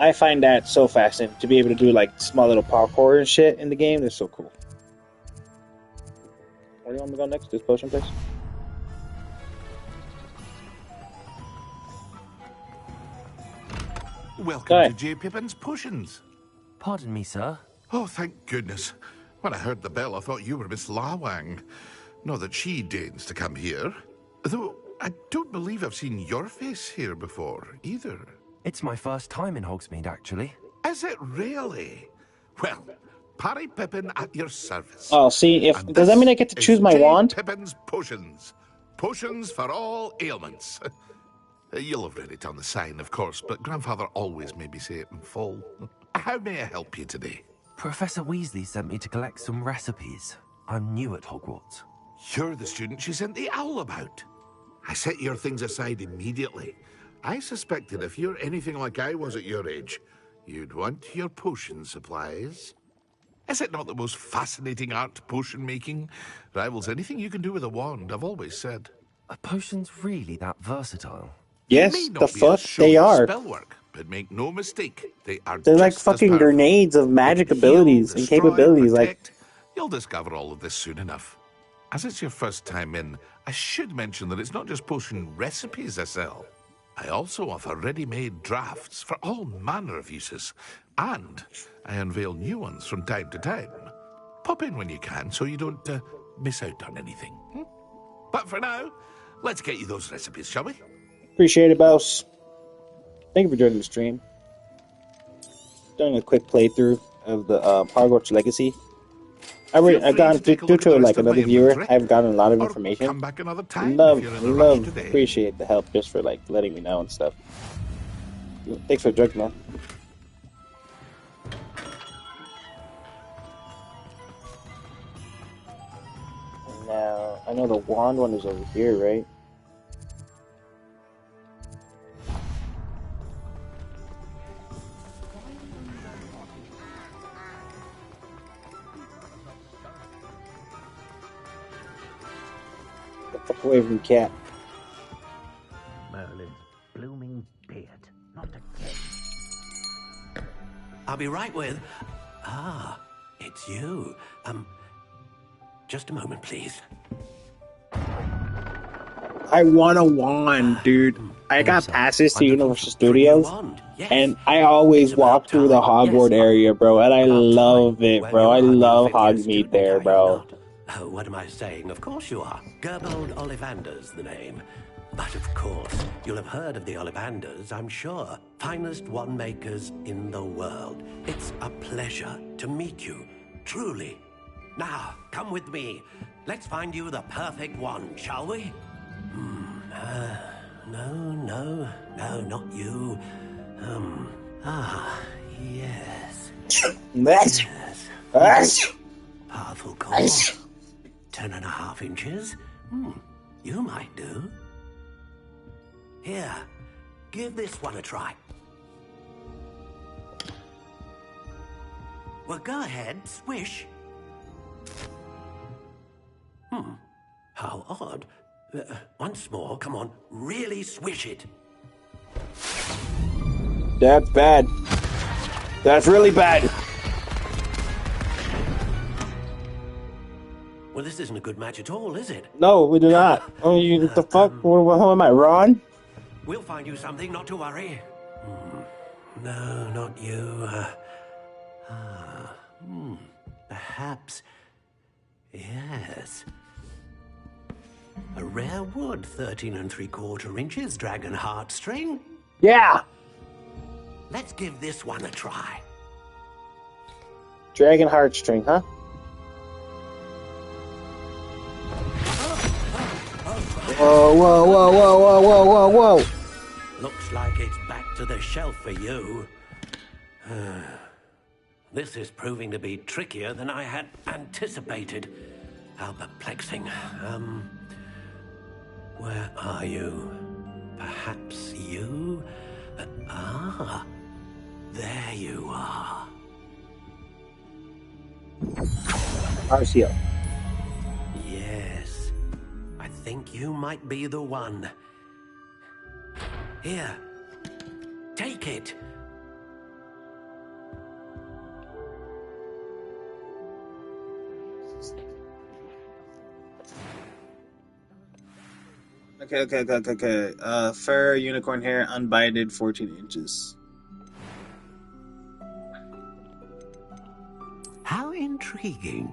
I find that so fascinating to be able to do like small little parkour and shit in the game. They're so cool. Where do you want me to go next? This potion place? Welcome to J. Pippin's Potions. Pardon me, sir. Oh, thank goodness. When I heard the bell, I thought you were Miss Lawang. Not that she deigns to come here. Though I don't believe I've seen your face here before, either. It's my first time in Hogsmeade, actually. Is it really? Well, Parry Pippin at your service. Oh, see, does that mean I get to choose my wand? Pippin's Potions. Potions for all ailments. You'll have read it on the sign, of course, but Grandfather always made me say it in full. How may I help you today? Professor Weasley sent me to collect some recipes. I'm new at Hogwarts. You're the student she sent the owl about. I set your things aside immediately. I suspected if you're anything like I was at your age, you'd want your potion supplies. Is it not the most fascinating art, potion making? Rivals anything you can do with a wand, I've always said. Are potions really that versatile? Yes, the fuck they are. Spellwork, but make no mistake, they're like fucking grenades of magic abilities and capabilities. Like, you'll discover all of this soon enough. As it's your first time in, I should mention that it's not just potion recipes I sell. I also offer ready-made drafts for all manner of uses, and I unveil new ones from time to time. Pop in when you can so you don't miss out on anything. But for now, let's get you those recipes, shall we? Appreciate it, boss. Thank you for joining the stream. Doing a quick playthrough of the Hogwarts Legacy. I've gone due to like another viewer. I've gotten a lot of information. Come back another time. Appreciate the help just for like letting me know and stuff. Thanks for the drug, man. Now I know the wand one is over here, right? Away from the cat. Merlin's blooming beard. Not again. I'll be right with... Ah, it's you. Just a moment, please. I want a wand, dude. I got passes to Universal Studios, and I always walk through the Hogwarts area, bro, and I love it, bro. I love Hogsmeade there, bro. Oh, what am I saying? Of course you are. Gerbold Ollivander's the name. But of course, you'll have heard of the Ollivanders, I'm sure. Finest wand makers in the world. It's a pleasure to meet you, truly. Now, come with me. Let's find you the perfect wand, shall we? No, not you. Yes. Yes. Powerful core. 10.5 inches. You might do. Here, give this one a try. Well, go ahead, swish. How odd. Once more, come on, really swish it. That's bad. That's really bad. Well, this isn't a good match at all, is it? No, we do not. Oh, you, what the fuck? Who am I, Ron? We'll find you something, not to worry. No, not you. Perhaps. Yes. A rare wood, 13 3/4 inches, dragon heartstring. Yeah. Let's give this one a try. Dragon heartstring, huh? Whoa, whoa, whoa, whoa, whoa, whoa, whoa, whoa. Looks like it's back to the shelf for you. This is proving to be trickier than I had anticipated. How perplexing. Where are you? Perhaps you? There you are. Arcio. Yes. I think you might be the one. Here. Take it. Okay. Fur, unicorn hair, unbinded, 14 inches. How intriguing.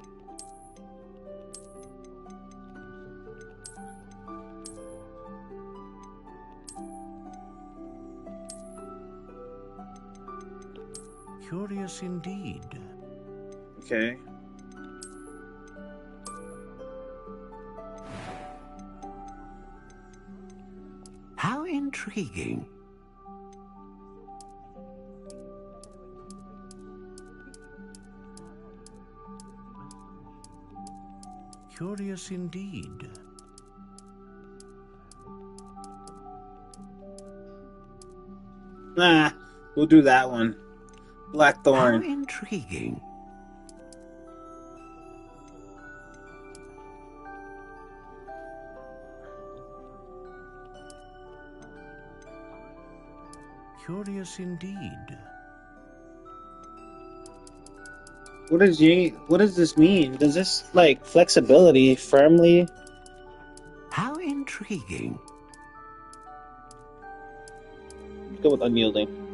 Curious indeed. Okay. How intriguing. Curious indeed. Nah, we'll do that one. Blackthorn. How intriguing. Curious indeed. What does this mean? Does this like flexibility firmly? How intriguing. Let's go with unyielding.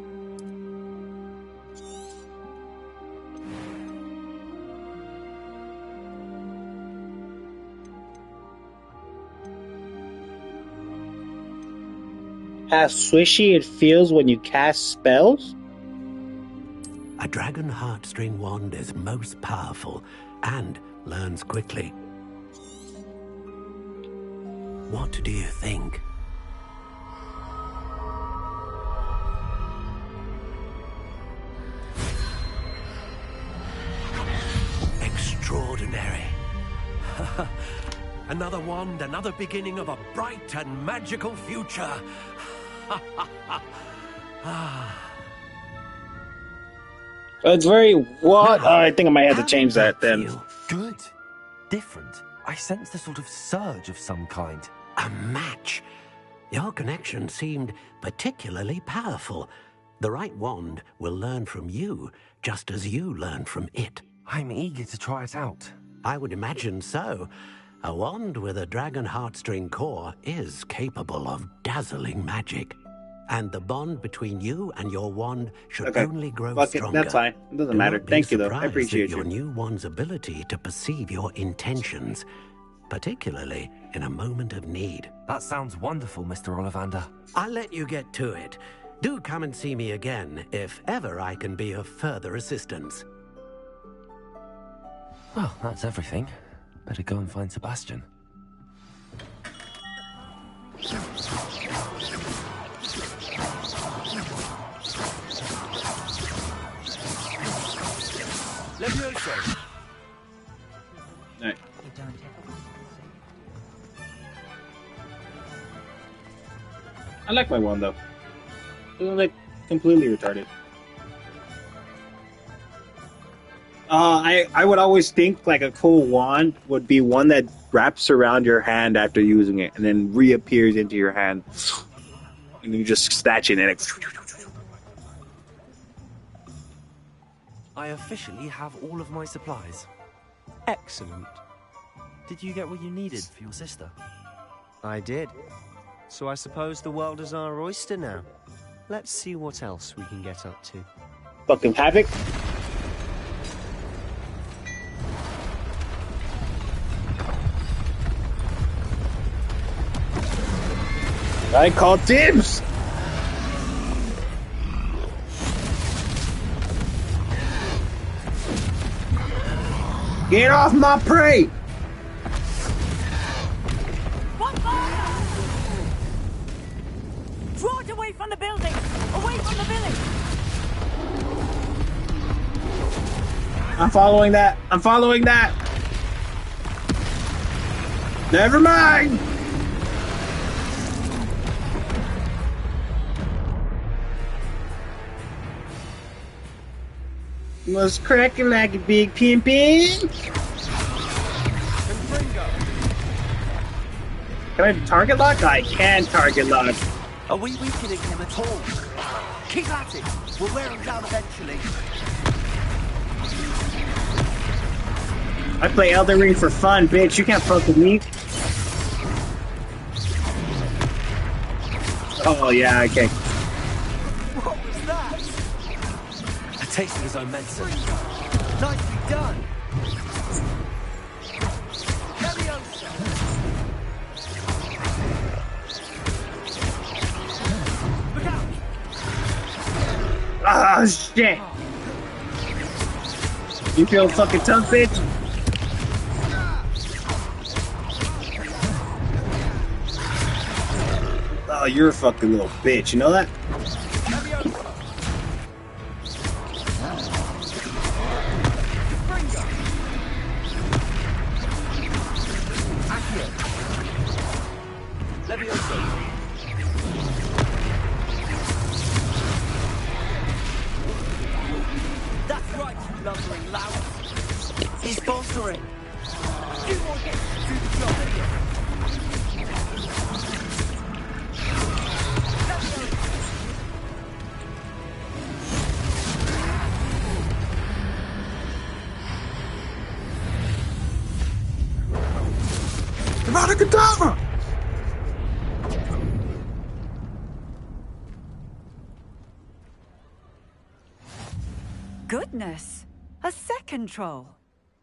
How swishy it feels when you cast spells? A dragon heartstring wand is most powerful and learns quickly. What do you think? Extraordinary. Another wand, another beginning of a bright and magical future. It's very what? Oh, I think I might have to change that then. Good. Different. I sense a sort of surge of some kind. A match. Your connection seemed particularly powerful. The right wand will learn from you, just as you learn from it. I'm eager to try it out. I would imagine so. A wand with a dragon heartstring core is capable of dazzling magic. And the bond between you and your wand should only grow stronger. That's fine. It doesn't matter. Thank you, though. I appreciate your new wand's ability to perceive your intentions, particularly in a moment of need. That sounds wonderful, Mr. Ollivander. I'll let you get to it. Do come and see me again if ever I can be of further assistance. Well, that's everything. Better go and find Sebastian. Levioso. No. I like my wand though. It's like completely retarded. I would always think like a cool wand would be one that wraps around your hand after using it and then reappears into your hand. And you just snatch it and it... I officially have all of my supplies. Excellent. Did you get what you needed for your sister? I did. So I suppose the world is our oyster now. Let's see what else we can get up to. Fucking Havoc? I call dibs! Get off my prey! Draw it away! Away from the building! Away from the village! I'm following that. I'm following that. Never mind. Was cracking like a big pimpin'. Can I target lock? I can target lock. Are we weakening him at all? Keep at it! We'll wear him down eventually. I play Elden Ring for fun, bitch. You can't fuck with me. Oh, yeah, okay. What was that? A taste of his own medicine. Nicely done. Ah, shit. You feel fucking tough, bitch? Oh, you're a fucking little bitch, you know that? That's right, you lumbering lout. He's bolstering. You will get to the job. Kadabra! Goodness! A second troll.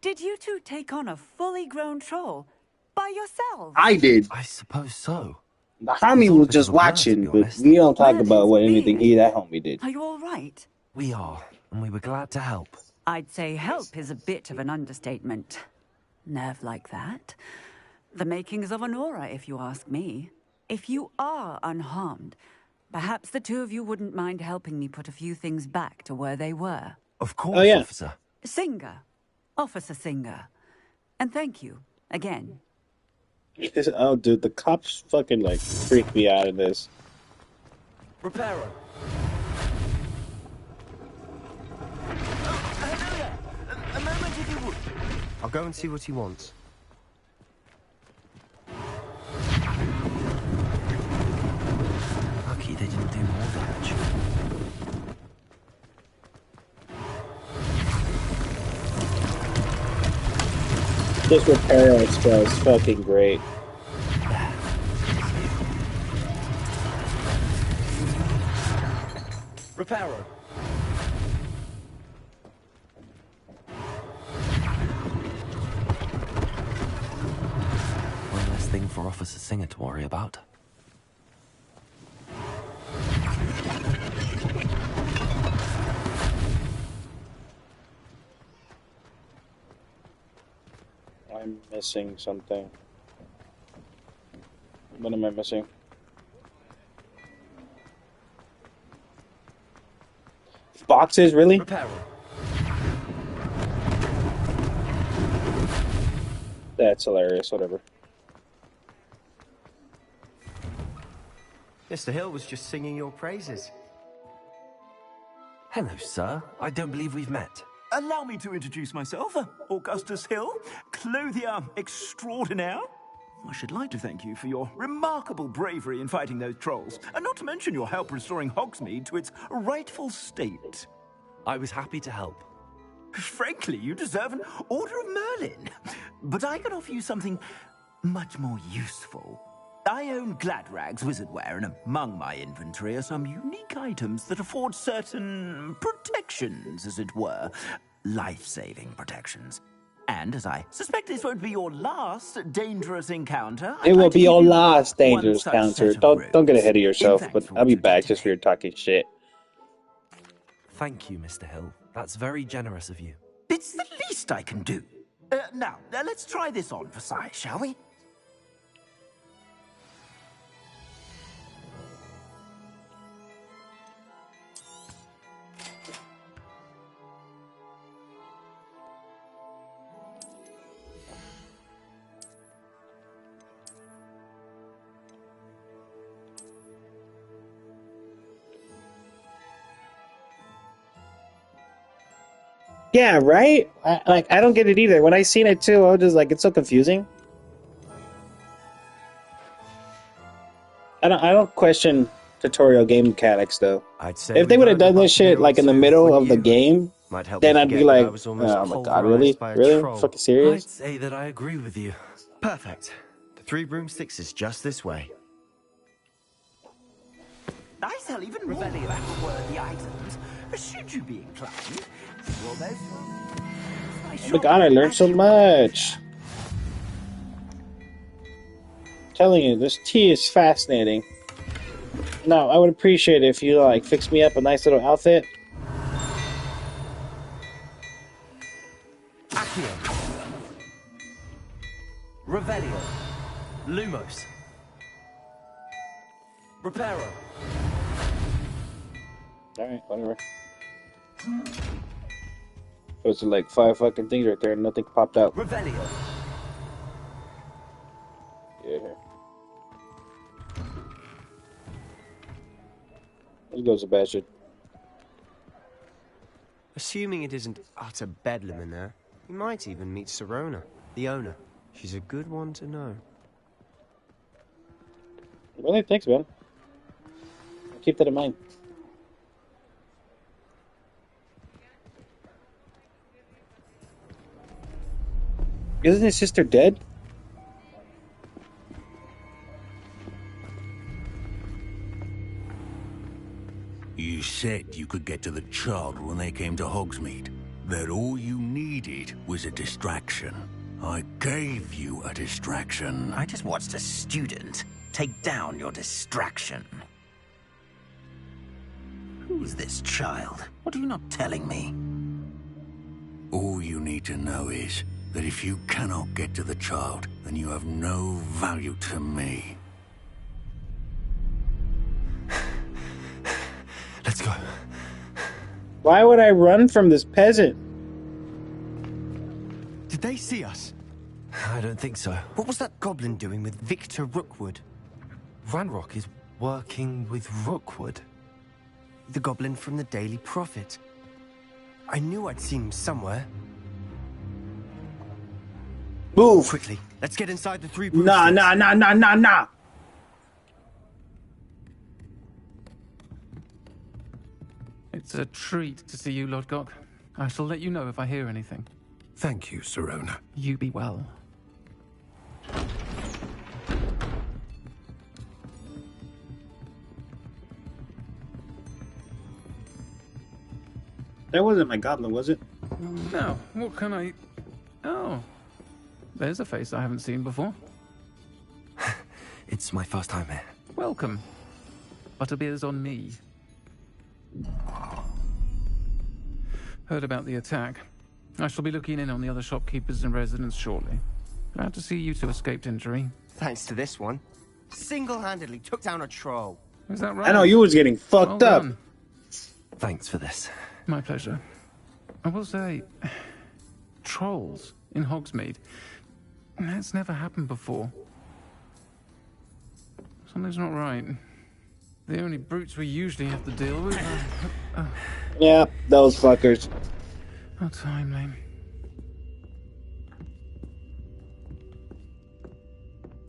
Did you two take on a fully grown troll by yourselves? I did. I suppose so. The homie was just watching, but we don't talk about what anything that homie did. Are you all right? We are, and we were glad to help. I'd say help is a bit of an understatement. Nerve like that. The makings of an aura, if you ask me. If you are unharmed, perhaps the two of you wouldn't mind helping me put a few things back to where they were. Of course, officer. Singer. Officer Singer. And thank you, again. Oh, dude, the cops fucking, like, freak me out of this. Reparo. A moment if you would. I'll go and see what he wants. Lucky they didn't do more damage. This repair extra is fucking great. Reparo. One less thing for Officer Singer to worry about. I'm missing something. What am I missing? Boxes, really? Reparo. That's hilarious, whatever. Mr. Hill was just singing your praises. Hello, sir. I don't believe we've met. Allow me to introduce myself, Augustus Hill, clothier extraordinaire. I should like to thank you for your remarkable bravery in fighting those trolls, and not to mention your help restoring Hogsmeade to its rightful state. I was happy to help. Frankly, you deserve an Order of Merlin. But I can offer you something much more useful. I own Gladrag's wizardware, and among my inventory are some unique items that afford certain protections, as it were. Life-saving protections. And as I suspect this won't be your last dangerous encounter... It will be your last dangerous encounter. Don't get ahead of yourself, but I'll be back just for your talking shit. Thank you, Mr. Hill. That's very generous of you. It's the least I can do. Now, let's try this on for size, shall we? Yeah, right? I don't get it either. When I seen it too, I was just like, it's so confusing. I don't question tutorial game mechanics though. I'd say if they would have done this shit like in the middle of the game, then I'd be like, oh my god, really? Really? Fucking serious? I'd say that I agree with you. Perfect. The 3 broomsticks is just this way. I sell even more value-worthy items, should you be inclined. Oh my god, I learned so much. I'm telling you, this tea is fascinating. Now, I would appreciate it if you like fix me up a nice little outfit. Accio. Revelio. Lumos. Reparo. Alright, whatever. Those are like 5 fucking things right there and nothing popped out. Revelio. Yeah. Let's go, Sebastian. Assuming it isn't utter bedlam in there, you might even meet Sirona, the owner. She's a good one to know. Really? Thanks, man. I'll keep that in mind. Isn't his sister dead? You said you could get to the child when they came to Hogsmeade. That all you needed was a distraction. I gave you a distraction. I just watched a student take down your distraction. Who's this child? What are you not telling me? All you need to know is that if you cannot get to the child, then you have no value to me. Let's go. Why would I run from this peasant? Did they see us? I don't think so. What was that goblin doing with Victor Rookwood? Ranrock is working with Rookwood. The goblin from the Daily Prophet. I knew I'd seen him somewhere. Move! Quickly, let's get inside the 3 Nah. It's a treat to see you, Lodgok. I shall let you know if I hear anything. Thank you, Sirona. You be well. That wasn't my goblin, was it? Now, what can I... Oh. There's a face I haven't seen before. It's my first time here. Welcome. Butterbeer's on me. Heard about the attack. I shall be looking in on the other shopkeepers and residents shortly. Glad to see you two escaped injury. Thanks to this one. Single-handedly took down a troll. Is that right? I know you was getting fucked well up. Done. Thanks for this. My pleasure. I will say, trolls in Hogsmeade. That's never happened before. Something's not right. The only brutes we usually have to deal with are... Yeah, those fuckers. How timely.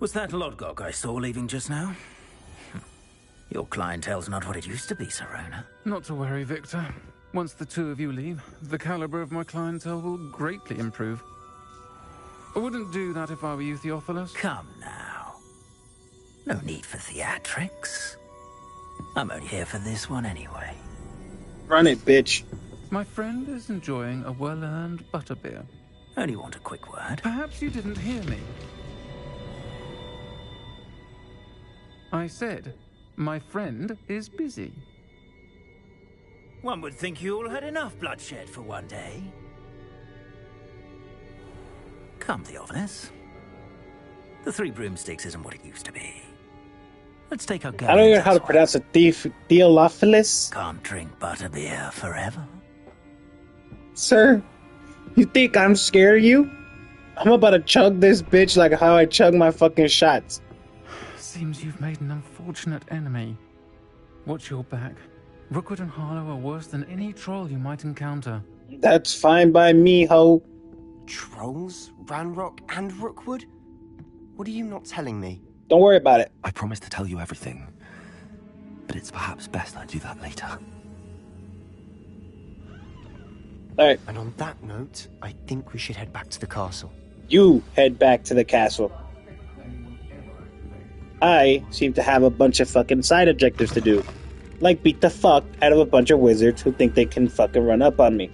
Was that Lodgok I saw leaving just now? Your clientele's not what it used to be, Sirona. Not to worry, Victor. Once the two of you leave, the caliber of my clientele will greatly improve. I wouldn't do that if I were you, Theophilus. Come now. No need for theatrics. I'm only here for this one anyway. Run it, bitch. My friend is enjoying a well-earned butterbeer. Only want a quick word. Perhaps you didn't hear me. I said, my friend is busy. One would think you all had enough bloodshed for one day. Come, Theophilus. The 3 broomsticks isn't what it used to be. Let's take our go. I don't even know how to pronounce it. Theophilus? Can't drink butterbeer forever. Sir, you think I'm scared of you? I'm about to chug this bitch like how I chug my fucking shots. Seems you've made an unfortunate enemy. Watch your back. Rookwood and Harlow are worse than any troll you might encounter. That's fine by me, ho. Trolls, Ranrock, and Rookwood? What are you not telling me? Don't worry about it. I promise to tell you everything, but it's perhaps best I do that later. Alright. And on that note, I think we should head back to the castle. You head back to the castle. I seem to have a bunch of fucking side objectives to do. Like beat the fuck out of a bunch of wizards who think they can fucking run up on me.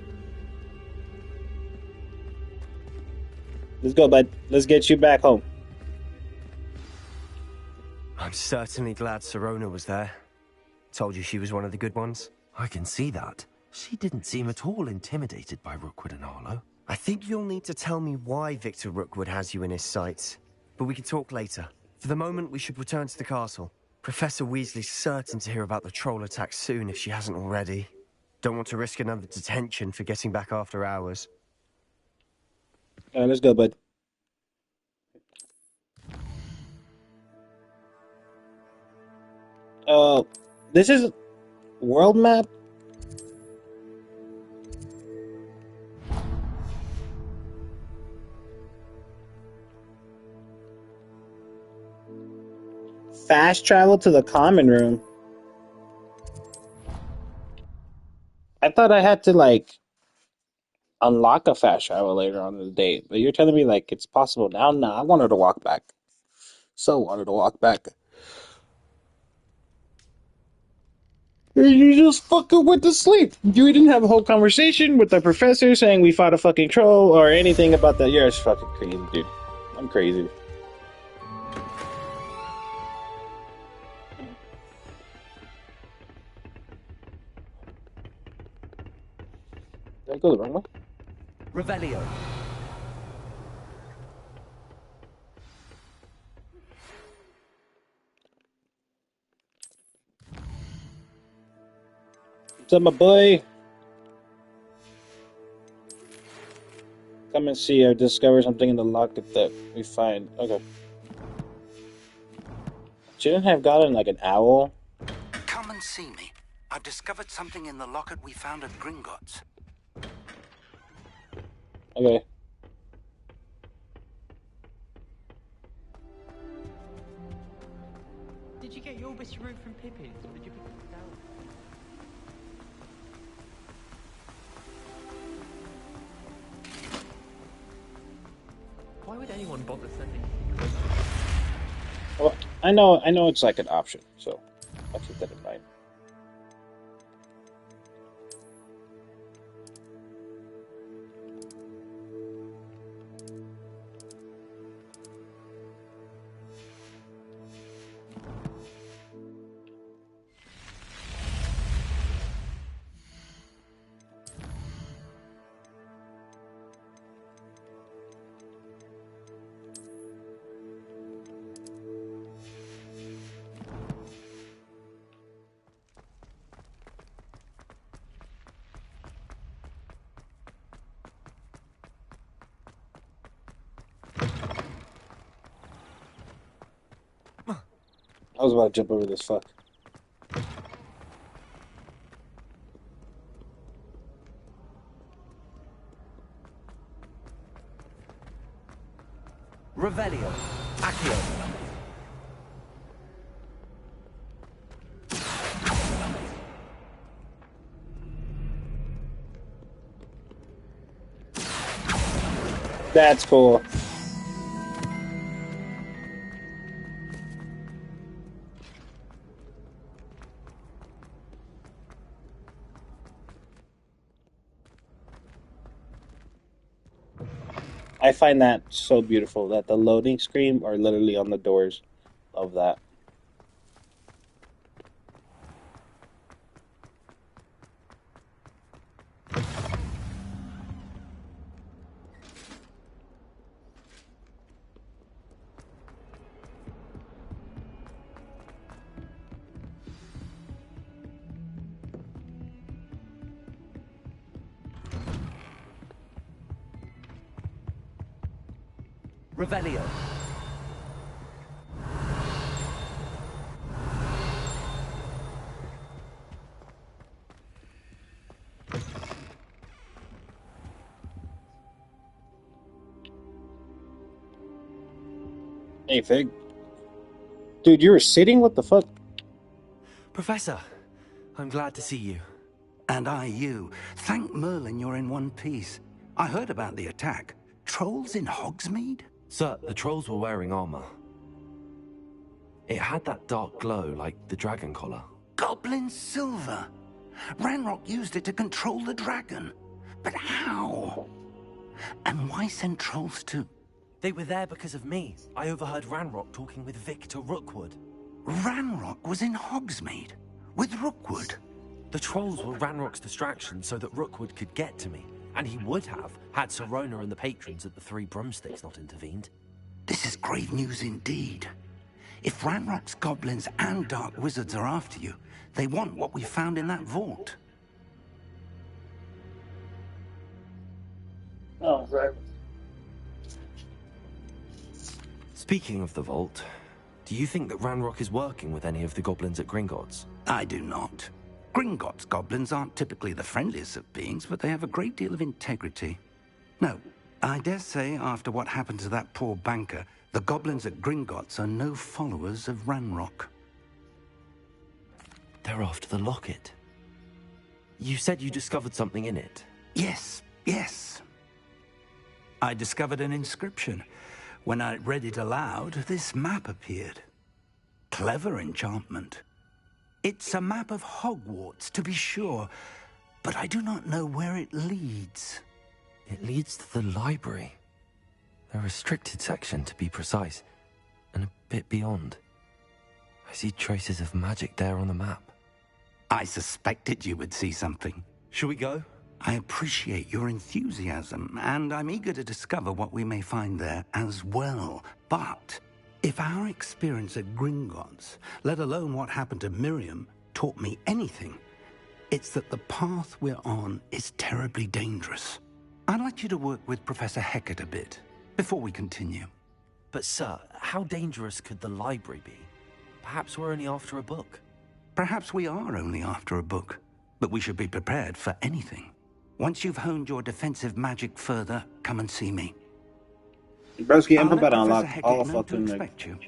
Let's go, bud. Let's get you back home. I'm certainly glad Sirona was there. Told you she was one of the good ones. I can see that. She didn't seem at all intimidated by Rookwood and Harlow. I think you'll need to tell me why Victor Rookwood has you in his sights. But we can talk later. For the moment, we should return to the castle. Professor Weasley's certain to hear about the troll attack soon if she hasn't already. Don't want to risk another detention for getting back after hours. Alright, let's go, bud. This is world map. Fast travel to the common room. I thought I had to like unlock a fast travel later on in the day, but you're telling me like it's possible now? Nah, I wanted to walk back. So wanted to walk back. You just fucking went to sleep. You didn't have a whole conversation with the professor saying we fought a fucking troll or anything about that. You're just fucking crazy, dude. I'm crazy. Did I go the wrong way? Revelio. What's up, my boy? Come and see or discover something in the locket that we find. Okay. Shouldn't have gotten like an owl. Come and see me. I've discovered something in the locket we found at Gringotts. Okay. Did you get your Whisperoo from Pippin, or did you pick it down? Why would anyone bother sending? Well, I know it's like an option, so I'll keep that in mind. I was about to jump over this fuck. Revelio. Accio. That's cool. I find that so beautiful that the loading screen are literally on the doors of that. Revelio. Hey, Fig. Dude, you were sitting? What the fuck? Professor, I'm glad to see you. And I you. Thank Merlin you're in one piece. I heard about the attack. Trolls in Hogsmeade? Sir, the trolls were wearing armor. It had that dark glow like the dragon collar. Goblin silver. Ranrock used it to control the dragon. But how? And why send trolls to... They were there because of me. I overheard Ranrock talking with Victor Rookwood. Ranrock was in Hogsmeade? With Rookwood? The trolls were Ranrock's distraction so that Rookwood could get to me. And he would have, had Sirona and the patrons at the Three Broomsticks not intervened. This is grave news indeed. If Ranrock's goblins and dark wizards are after you, they want what we found in that vault. Oh, right. Speaking of the vault, do you think that Ranrock is working with any of the goblins at Gringotts? I do not. Gringotts goblins aren't typically the friendliest of beings, but they have a great deal of integrity. No, I dare say after what happened to that poor banker, the goblins at Gringotts are no followers of Ranrock. They're after the locket. You said you discovered something in it. Yes, yes. I discovered an inscription. When I read it aloud, this map appeared. Clever enchantment. It's a map of Hogwarts, to be sure, but I do not know where it leads. It leads to the library. A restricted section, to be precise, and a bit beyond. I see traces of magic there on the map. I suspected you would see something. Shall we go? I appreciate your enthusiasm, and I'm eager to discover what we may find there as well. But if our experience at Gringotts, let alone what happened to Miriam, taught me anything, it's that the path we're on is terribly dangerous. I'd like you to work with Professor Hecat a bit before we continue. But sir, how dangerous could the library be? Perhaps we're only after a book. Perhaps we are only after a book, but we should be prepared for anything. Once you've honed your defensive magic further, come and see me. Broski, I'm about to unlock all fucking expect you.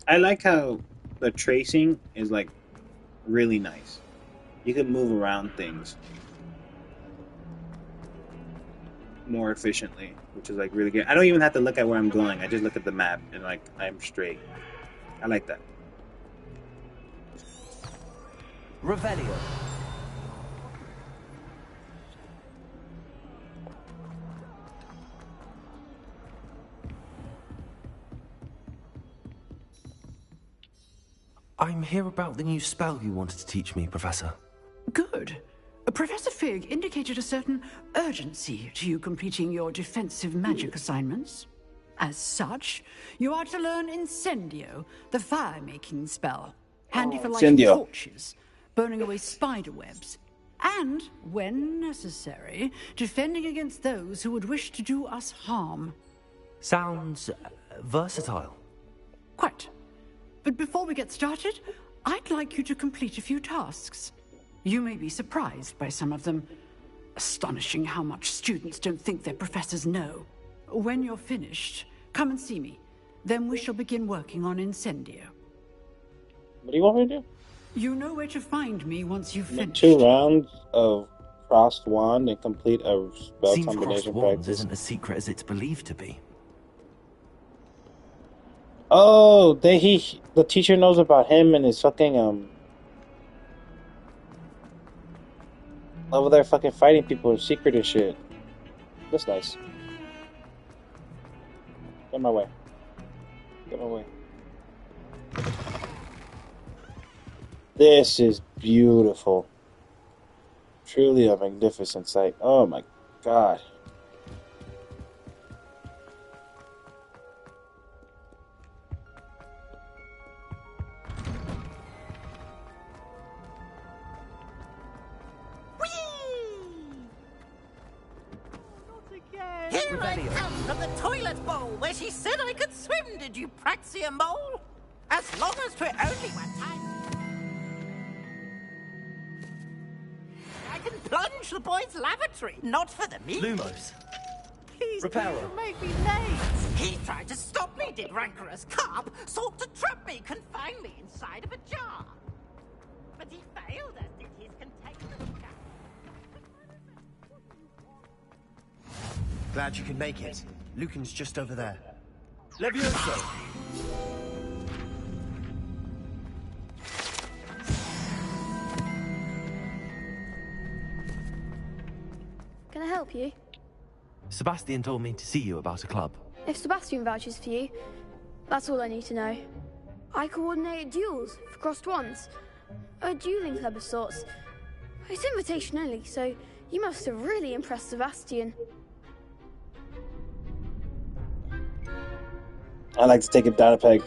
I like how the tracing is like really nice. You can move around things more efficiently, which is like really good. I don't even have to look at where I'm going. I just look at the map and like I'm straight. I like that. Revelio. I'm here about the new spell you wanted to teach me, Professor. Good. Professor Fig indicated a certain urgency to you completing your defensive magic assignments. As such, you are to learn Incendio, the fire-making spell. Handy for lighting torches, burning away spider webs, and, when necessary, defending against those who would wish to do us harm. Sounds versatile. Quite. But before we get started, I'd like you to complete a few tasks. You may be surprised by some of them. Astonishing how much students don't think their professors know. When you're finished, come and see me. Then we shall begin working on Incendio. What do you want me to do? You know where to find me once you've Make finished. 2 rounds of crossed wand and complete a spell Seems combination crossed wands practice. isn't as secret as it's believed to be. Oh, the teacher knows about him and his fucking over there fucking fighting people in secret and shit. That's nice. Get my way. Get my way. This is beautiful. Truly a magnificent sight. Oh my god. Here I come from the toilet bowl where she said I could swim, did you Praxia mole? As long as 'twere only one time. I can plunge the boy's lavatory, not for the meat. Lumos. Please, Reparo. don't make me late. He tried to stop me, did rancorous carp. Sought to trap me, confine me inside of a jar. But he failed, as did his containment jar. Glad you could make it. Lucan's just over there. Levioso! Can I help you? Sebastian told me to see you about a club. If Sebastian vouches for you, that's all I need to know. I coordinate duels for crossed wands. A dueling club of sorts. It's invitation only, so you must have really impressed Sebastian. I like to take it down a peg.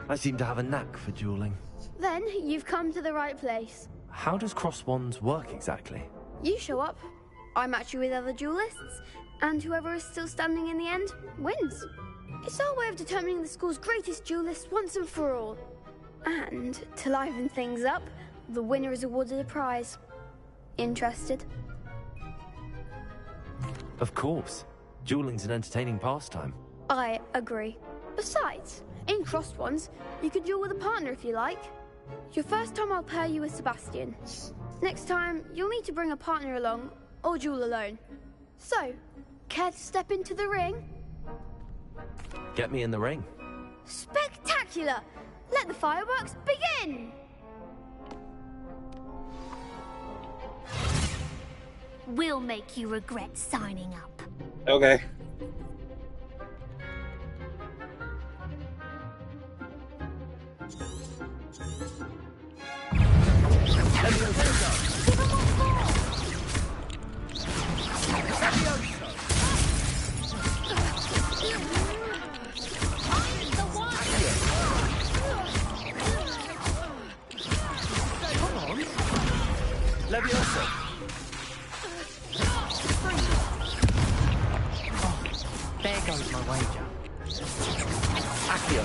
I seem to have a knack for dueling. Then you've come to the right place. How does cross wands work exactly? You show up, I match you with other duelists, and whoever is still standing in the end wins. It's our way of determining the school's greatest duelist once and for all. And to liven things up, the winner is awarded a prize. Interested? Of course. Dueling's an entertaining pastime. I agree. Besides, in crossed ones, you could duel with a partner if you like. Your first time I'll pair you with Sebastian. Next time, you'll need to bring a partner along, or duel alone. So, care to step into the ring? Get me in the ring. Spectacular! Let the fireworks begin! We'll make you regret signing up. Okay. Levioso. There goes my wager. Accio.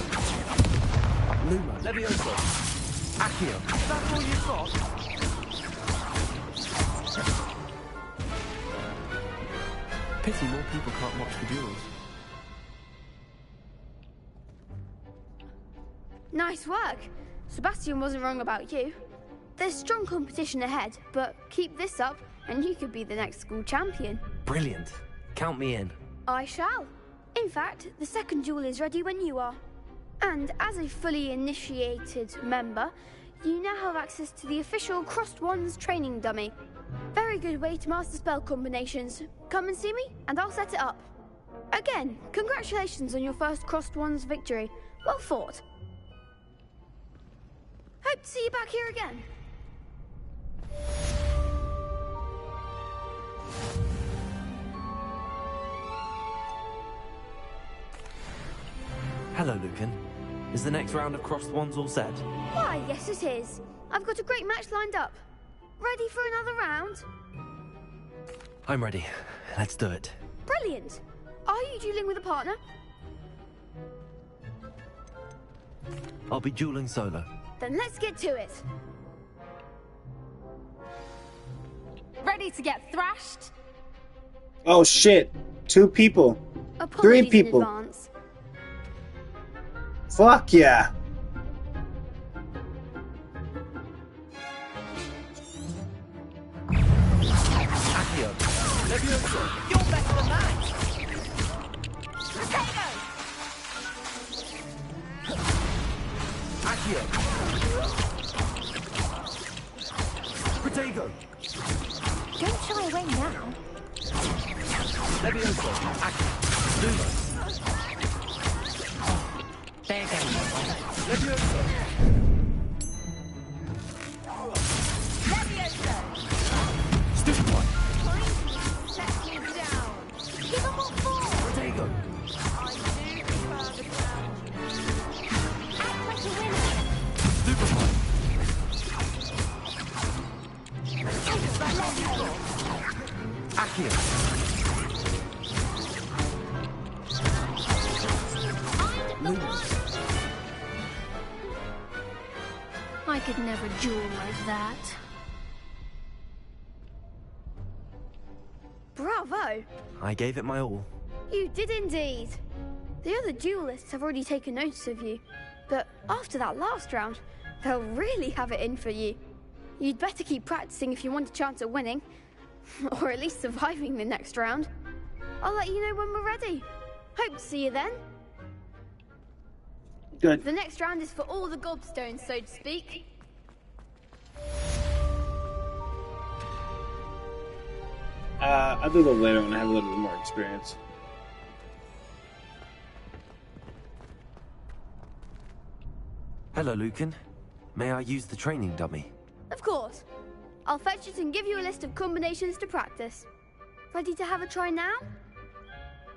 Luma. Levioso. Accio. That's all you've got? Pity more people can't watch the duels. Nice work. Sebastian wasn't wrong about you. There's strong competition ahead, but keep this up and you could be the next school champion. Brilliant. Count me in. I shall. In fact, the second duel is ready when you are. And as a fully initiated member, you now have access to the official Crossed Wands training dummy. Very good way to master spell combinations. Come and see me, and I'll set it up. Again, congratulations on your first Crossed Wands victory. Well fought. Hope to see you back here again. Hello, Lucan. Is the next round of Crossed Wands all set? Why, yes it is. I've got a great match lined up. Ready for another round? I'm ready. Let's do it. Brilliant. Are you dueling with a partner? I'll be dueling solo. Then let's get to it. Ready to get thrashed? Oh shit. 2 people. Apologies 3 people. in advance. Fuck yeah. Accio. Levioso. You're better than that. Potato! Accio. Protego. Don't shy away now. Levioso. Accio. Luma. There goes my wager. Levioso. Levioso! Stupid one. Set you down. Give them what for. Protego. I do prefer the ground. Act like a winner. Stupid one. Accio. could never duel like that. Bravo! I gave it my all. You did indeed. The other duelists have already taken notice of you, but after that last round, they'll really have it in for you. You'd better keep practicing if you want a chance at winning, or at least surviving the next round. I'll let you know when we're ready. Hope to see you then. Good. The next round is for all the gobstones, so to speak. I'll do a little later when I have a little bit more experience. Hello, Lucan. May I use the training dummy? Of course. I'll fetch it and give you a list of combinations to practice. Ready to have a try now?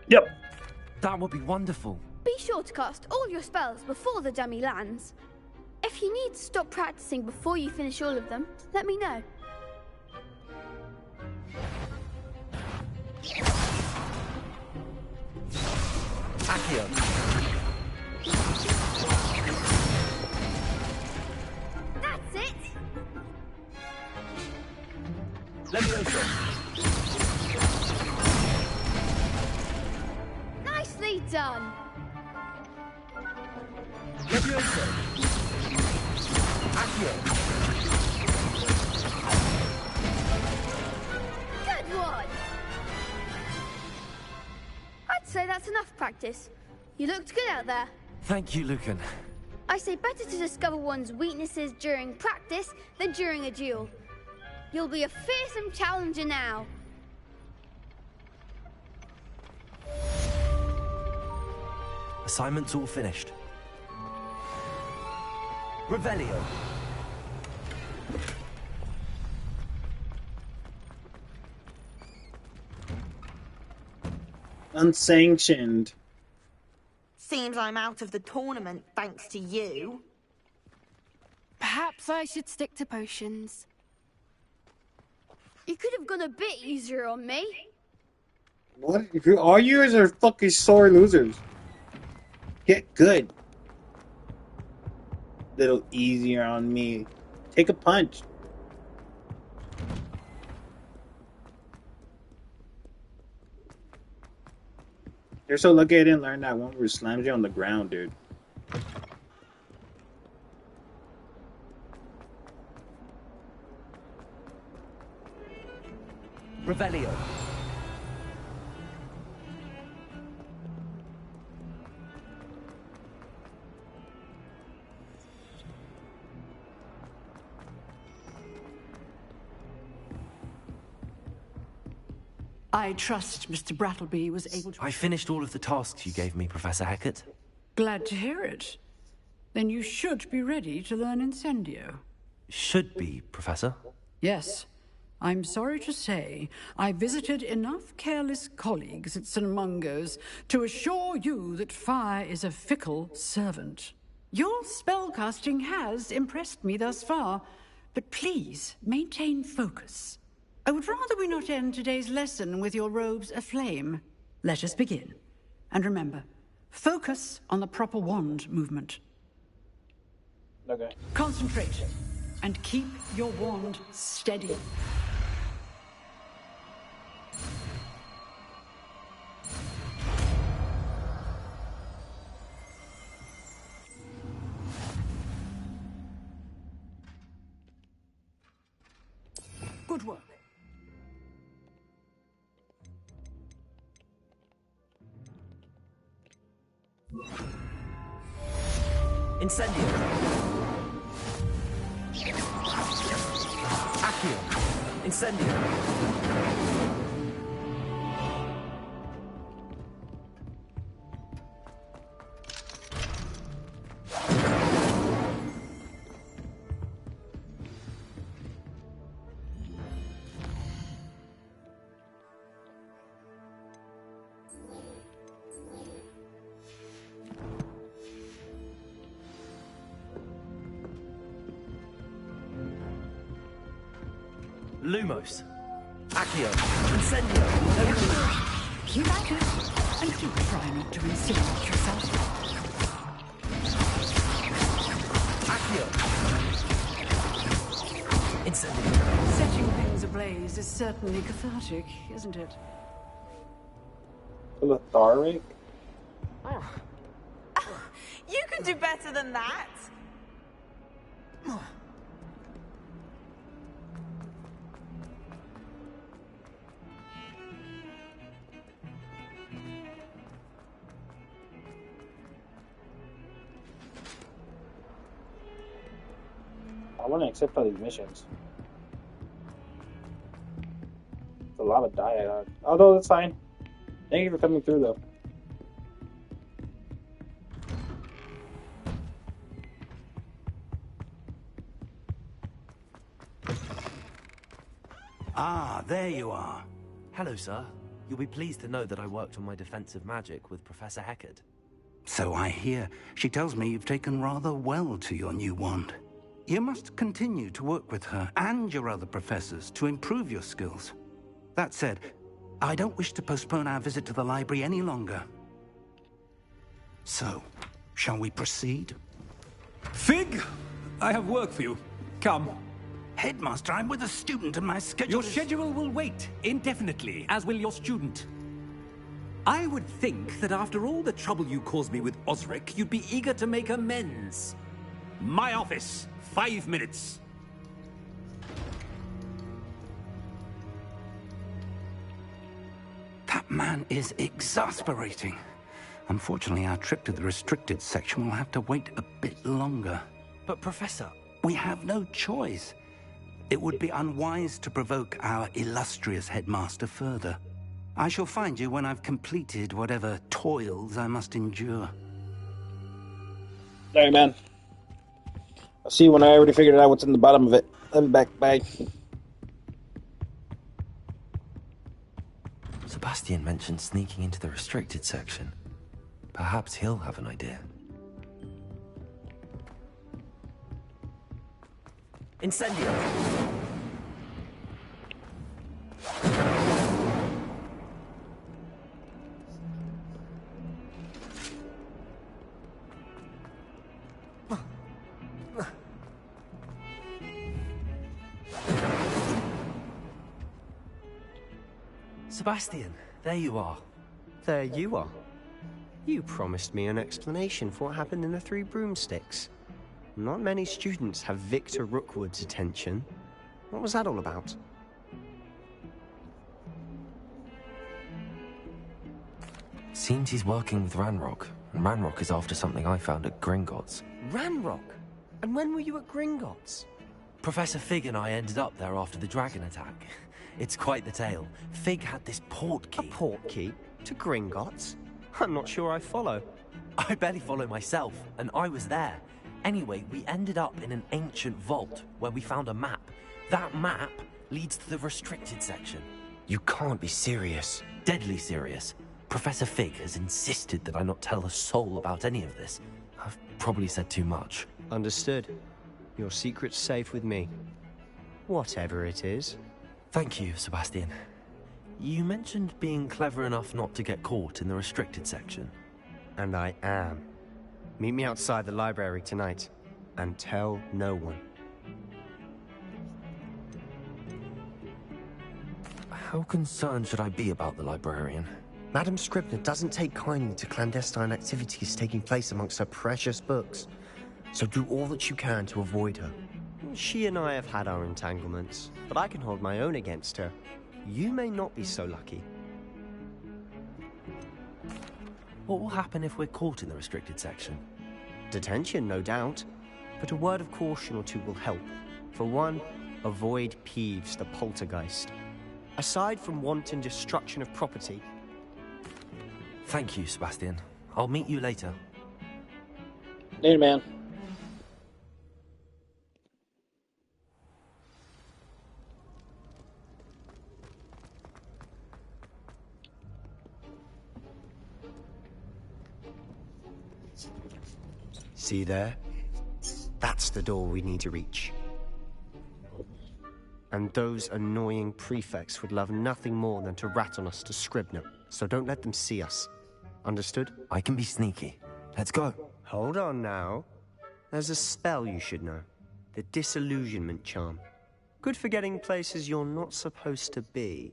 Yep. That would be wonderful. Be sure to cast all your spells before the dummy lands. If you need to stop practicing before you finish all of them, let me know. Accio. That's it! Levioso. Nicely done! Levioso. Accio. Good one! I'd say that's enough practice. You looked good out there. Thank you, Lucan. I say better to discover one's weaknesses during practice than during a duel. You'll be a fearsome challenger now. Assignment's all finished. Revelio. Unsanctioned. Seems I'm out of the tournament thanks to you. Perhaps I should stick to potions. You could have gone a bit easier on me. What? All yours are fucking sore losers. Get good. Little easier on me. Take a punch. You're so lucky I didn't learn that one where it slams you on the ground, dude. Revelio. I trust Mr. Brattleby was able to... I finished all of the tasks you gave me, Professor Hecat. Glad to hear it. Then you should be ready to learn Incendio. Should be, Professor. Yes. I'm sorry to say, I visited enough careless colleagues at St. Mungo's to assure you that fire is a fickle servant. Your spellcasting has impressed me thus far, but please maintain focus. I would rather we not end today's lesson with your robes aflame. Let us begin. And remember, focus on the proper wand movement. Okay. Concentrate, and keep your wand steady. Good work. Incendio. Accio. Incendio. Lumos. Accio. Incendio. You like it? And do try not to insinuate yourself. Accio. Setting things ablaze is certainly cathartic, isn't it? Lethargic? You can do better than that. I want to accept all these missions. It's a lot of dialogue. Although, that's fine. Thank you for coming through, though. Ah, there you are. Hello, sir. You'll be pleased to know that I worked on my defensive magic with Professor Heckard. So I hear. She tells me you've taken rather well to your new wand. You must continue to work with her and your other professors to improve your skills. That said, I don't wish to postpone our visit to the library any longer. So, shall we proceed? Fig, I have work for you. Come. Headmaster, I'm with a student and my schedule Your schedule will wait indefinitely, as will your student. I would think that after all the trouble you caused me with Osric, you'd be eager to make amends. My office, 5 minutes. That man is exasperating. Unfortunately, our trip to the restricted section will have to wait a bit longer. But, Professor... We have no choice. It would be unwise to provoke our illustrious headmaster further. I shall find you when I've completed whatever toils I must endure. Sorry, man. I'll see you when I already figured out what's in the bottom of it. I'm back. Bye. Sebastian mentioned sneaking into the restricted section. Perhaps he'll have an idea. Incendio! Sebastian, there you are. There you are. You promised me an explanation for what happened in the Three Broomsticks. Not many students have Victor Rookwood's attention. What was that all about? Seems he's working with Ranrock, and Ranrock is after something I found at Gringotts. Ranrock? And when were you at Gringotts? Professor Fig and I ended up there after the dragon attack. It's quite the tale. Fig had this port key. A port key? To Gringotts? I'm not sure I follow. I barely follow myself, and I was there. Anyway, we ended up in an ancient vault where we found a map. That map leads to the restricted section. You can't be serious. Deadly serious. Professor Fig has insisted that I not tell a soul about any of this. I've probably said too much. Understood. Your secret's safe with me. Whatever it is. Thank you, Sebastian. You mentioned being clever enough not to get caught in the restricted section. And I am. Meet me outside the library tonight, and tell no one. How concerned should I be about the librarian? Madame Scribner doesn't take kindly to clandestine activities taking place amongst her precious books, so do all that you can to avoid her. She and I have had our entanglements, but I can hold my own against her. You may not be so lucky. What will happen if we're caught in the restricted section? Detention, no doubt. But a word of caution or two will help. For one, avoid Peeves, the poltergeist. Aside from wanton destruction of property... Thank you, Sebastian. I'll meet you later. Later, man. See there? That's the door we need to reach. And those annoying prefects would love nothing more than to rat on us to Scribner, so don't let them see us. Understood? I can be sneaky. Let's go. Hold on now. There's a spell you should know. The Disillusionment Charm. Good for getting places you're not supposed to be.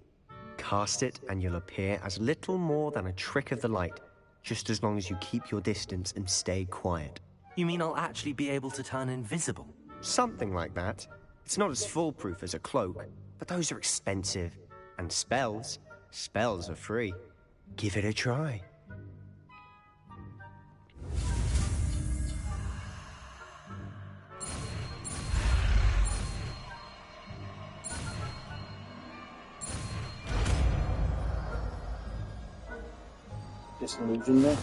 Cast it and you'll appear as little more than a trick of the light, just as long as you keep your distance and stay quiet. You mean I'll actually be able to turn invisible? Something like that. It's not as foolproof as a cloak, but those are expensive. And spells are free. Give it a try. Disillusionment.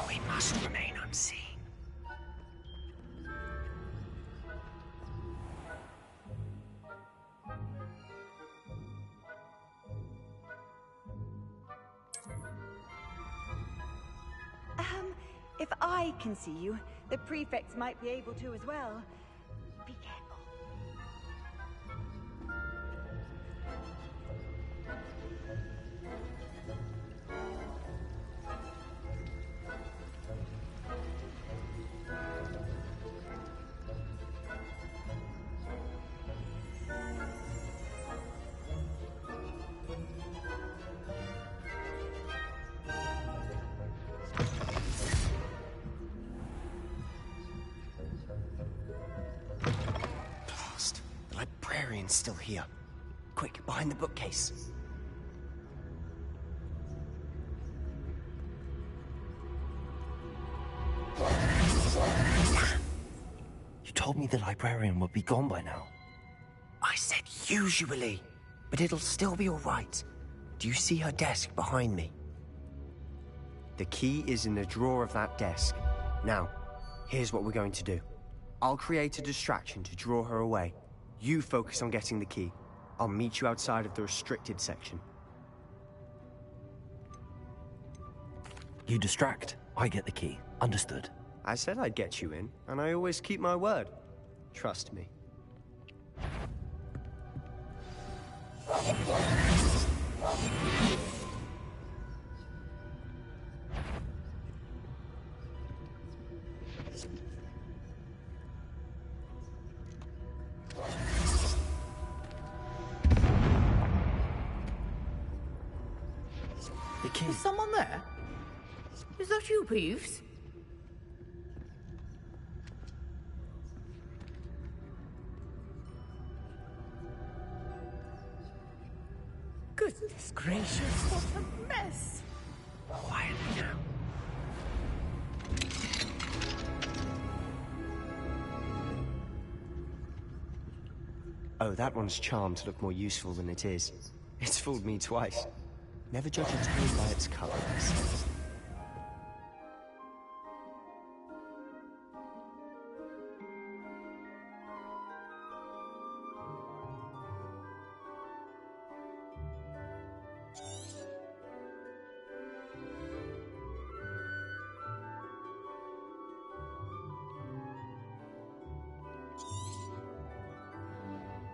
We must remain unseen. If I can see you, the prefects might be able to as well. Be careful. Still here. Quick, behind the bookcase. You told me the librarian would be gone by now. I said usually, but it'll still be all right. Do you see her desk behind me? The key is in the drawer of that desk. Now, here's what we're going to do. I'll create a distraction to draw her away. You focus on getting the key. I'll meet you outside of the restricted section. You distract, I get the key. Understood. I said I'd get you in, and I always keep my word. Trust me. Is someone there? Is that you, Peeves? Goodness gracious, what a mess! Quietly now. Oh, that one's charmed to look more useful than it is. It's fooled me twice. Never judge a toad by its color, I said.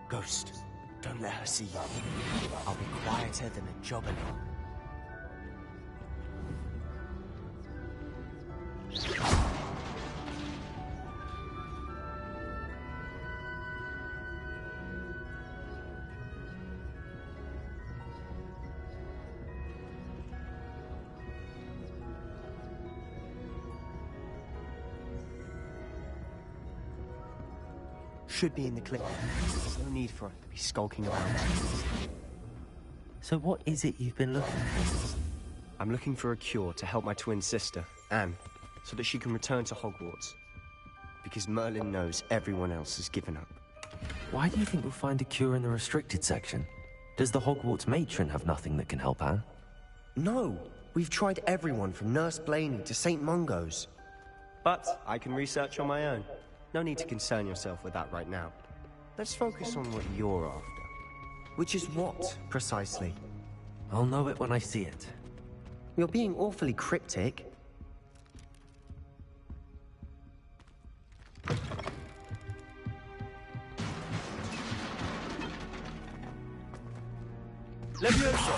Ghost, don't let her see you. I'll be quieter than a jobberknoll. Should be in the clip. No need for it to be skulking around. So what is it you've been looking for? I'm looking for a cure to help my twin sister, Anne, so that she can return to Hogwarts. Because Merlin knows everyone else has given up. Why do you think we'll find a cure in the restricted section? Does the Hogwarts matron have nothing that can help Anne? No! We've tried everyone from Nurse Blaney to St. Mungo's. But I can research on my own. No need to concern yourself with that right now. let's focus on what you're after. Which is what, precisely? I'll know it when I see it. You're being awfully cryptic. Levioso!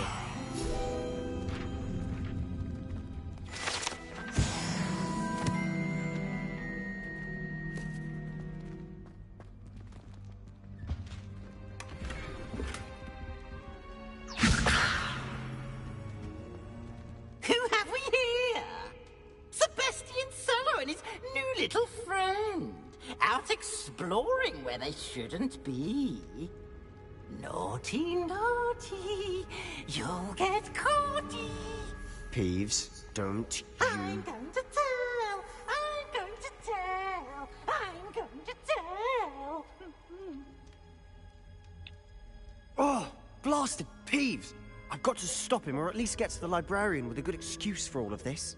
Who have we here? Sebastian Sallow and his new little friend. Out exploring where they shouldn't be. Naughty, naughty, you'll get caughty. Peeves, don't you... I'm going to tell, I'm going to tell, I'm going to tell. Oh, blasted Peeves! I've got to stop him, or at least get to the librarian with a good excuse for all of this.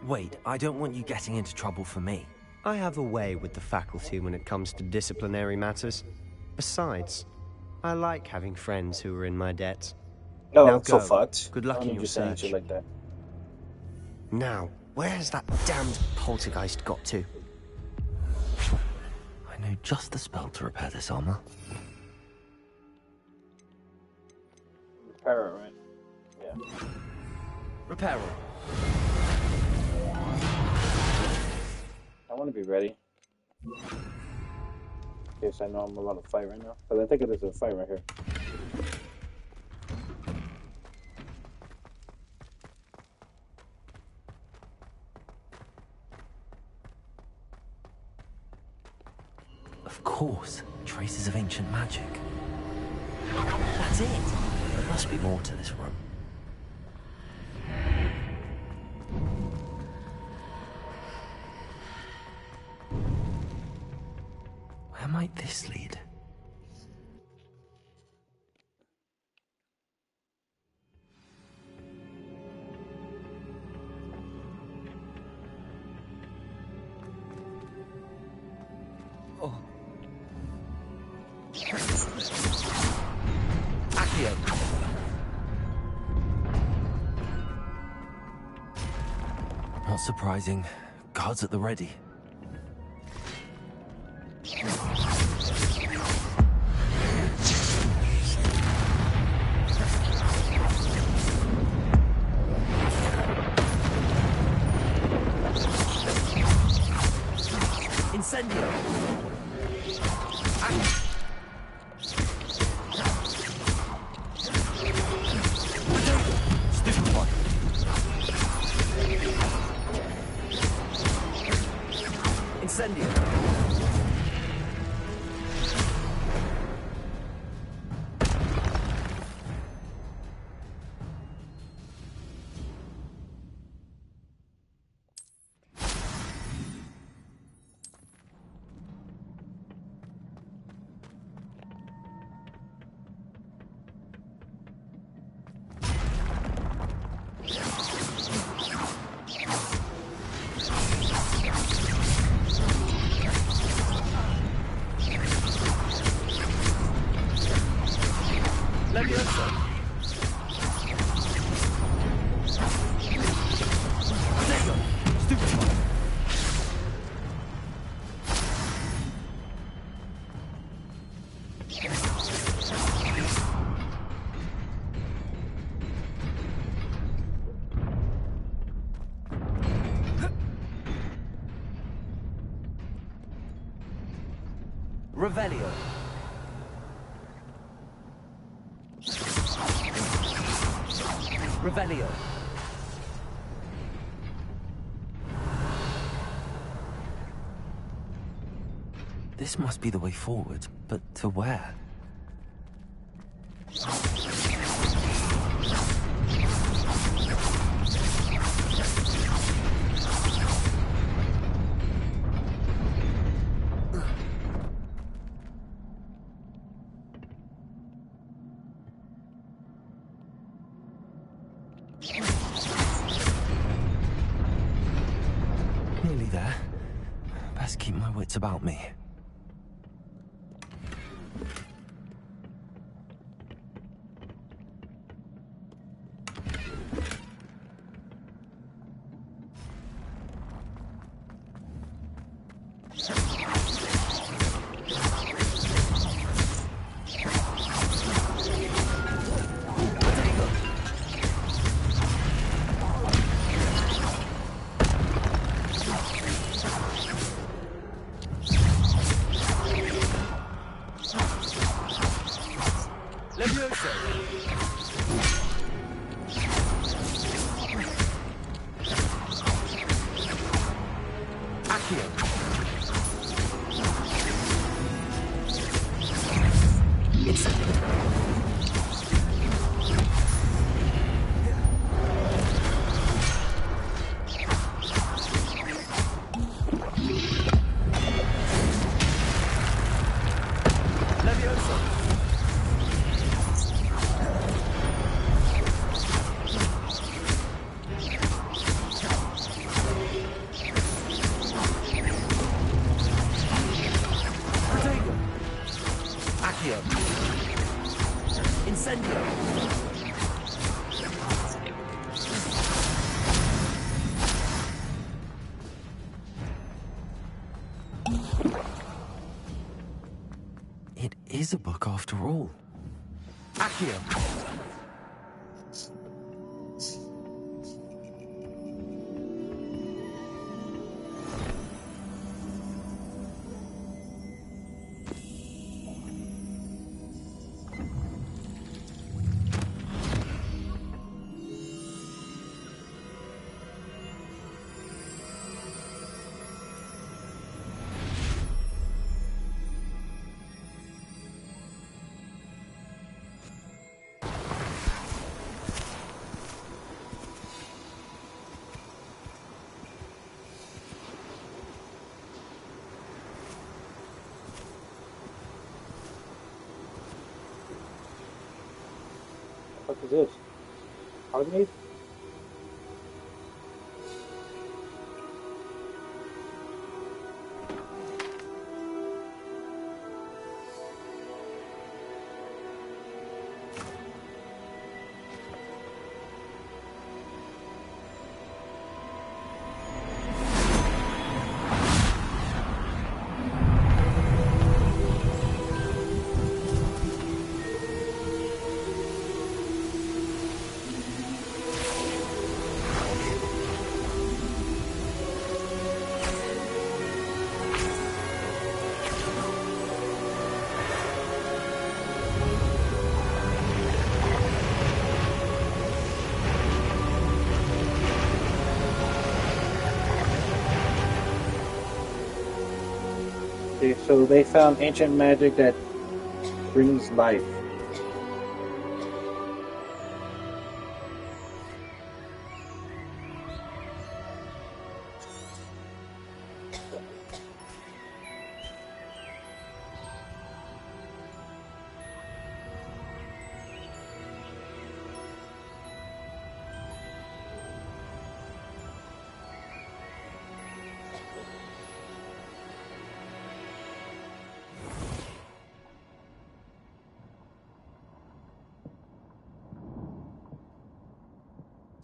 Wait, I don't want you getting into trouble for me. I have a way with the faculty when it comes to disciplinary matters. Besides, I like having friends who are in my debt. Oh, Now I'm so go. fucked. Good luck I in don't your need you saying search. shit like that. Now, where's that damned poltergeist got to? I know just the spell to repair this armor. Repair it, right? Yeah. Repair it. I want to be ready. In case I know I'm about to fight right now. Because I think it is a fight right here. Of course, traces of ancient magic. That's it. There must be more to this room. Where might this lead? Oh. Accio. Not surprising. Guards at the ready. Incendio! Stupefy! Incendio! Levioso! Protego! Stupefy! Revelio. Revelio. This must be the way forward, but to where? Nearly there. it's about me. It is a book after all. Accio! What is this? Hogsmeade? Okay, so they found ancient magic that brings life.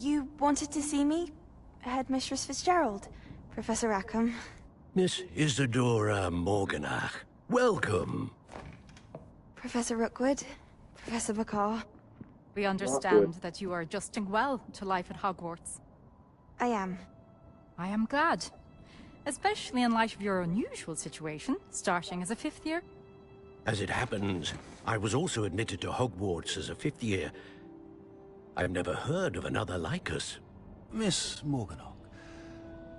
You wanted to see me? Headmistress Fitzgerald? Professor Rackham? Miss Isadora Morganach, welcome. Professor Rookwood? Professor Bakar? We understand that you are adjusting well to life at Hogwarts. I am. I am glad. Especially in light of your unusual situation, starting as a 5th year. As it happens, I was also admitted to Hogwarts as a 5th year. I've never heard of another like us. Miss Morganach,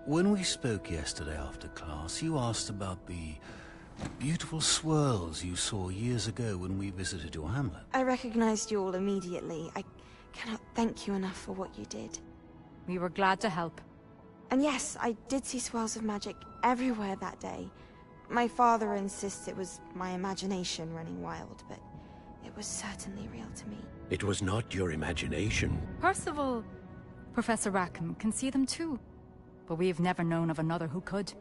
when we spoke yesterday after class, you asked about the beautiful swirls you saw years ago when we visited your hamlet. I recognized you all immediately. I cannot thank you enough for what you did. We were glad to help. And yes, I did see swirls of magic everywhere that day. My father insists it was my imagination running wild, but it was certainly real to me. It was not your imagination. Percival, Professor Rackham can see them too. But we've never known of another who could.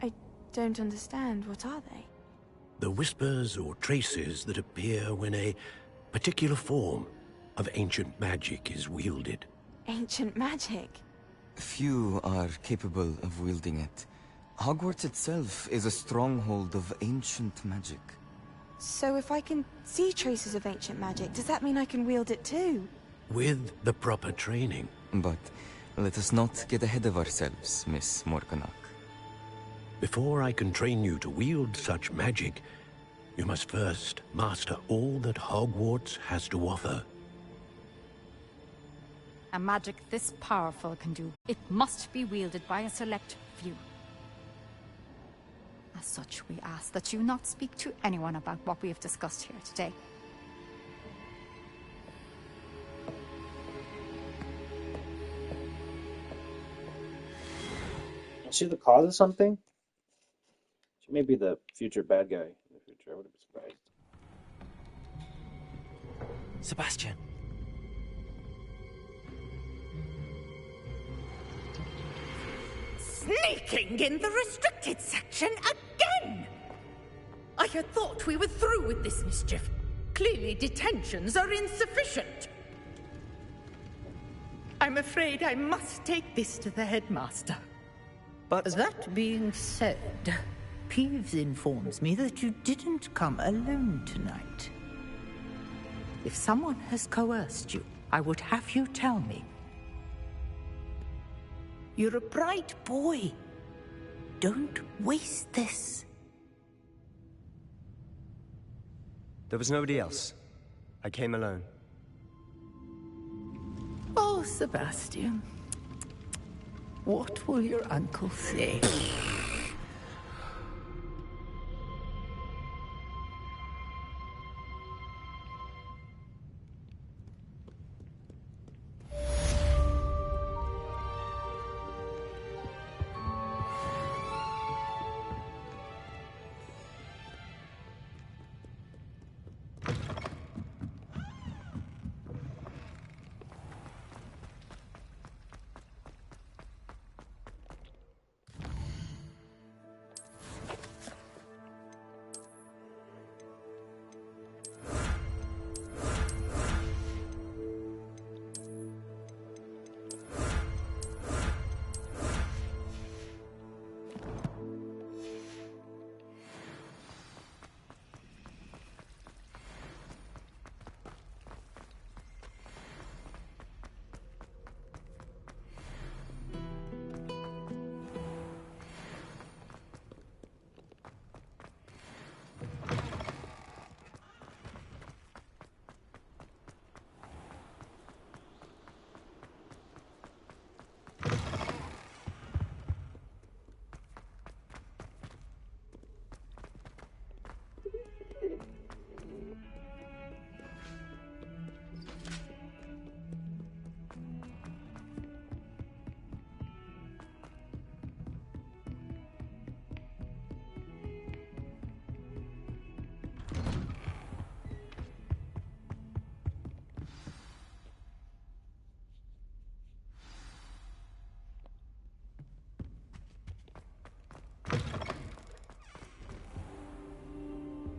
I don't understand. What are they? The whispers or traces that appear when a particular form of ancient magic is wielded. Ancient magic? Few are capable of wielding it. Hogwarts itself is a stronghold of ancient magic. So if I can see traces of ancient magic, does that mean I can wield it too? With the proper training. But let us not get ahead of ourselves, Miss Morganach. Before I can train you to wield such magic, you must first master all that Hogwarts has to offer. A magic this powerful can do. It must be wielded by a select few. As such, we ask that you not speak to anyone about what we have discussed here today. Is she the cause of something? She may be the future bad guy in the future. I wouldn't be surprised. Sebastian. Sneaking in the restricted section again! I had thought we were through with this mischief. Clearly detentions are insufficient. I'm afraid I must take this to the headmaster. But that being said, Peeves informs me that you didn't come alone tonight. If someone has coerced you, I would have you tell me. You're a bright boy. Don't waste this. There was nobody else. I came alone. Oh, Sebastian. What will your uncle say?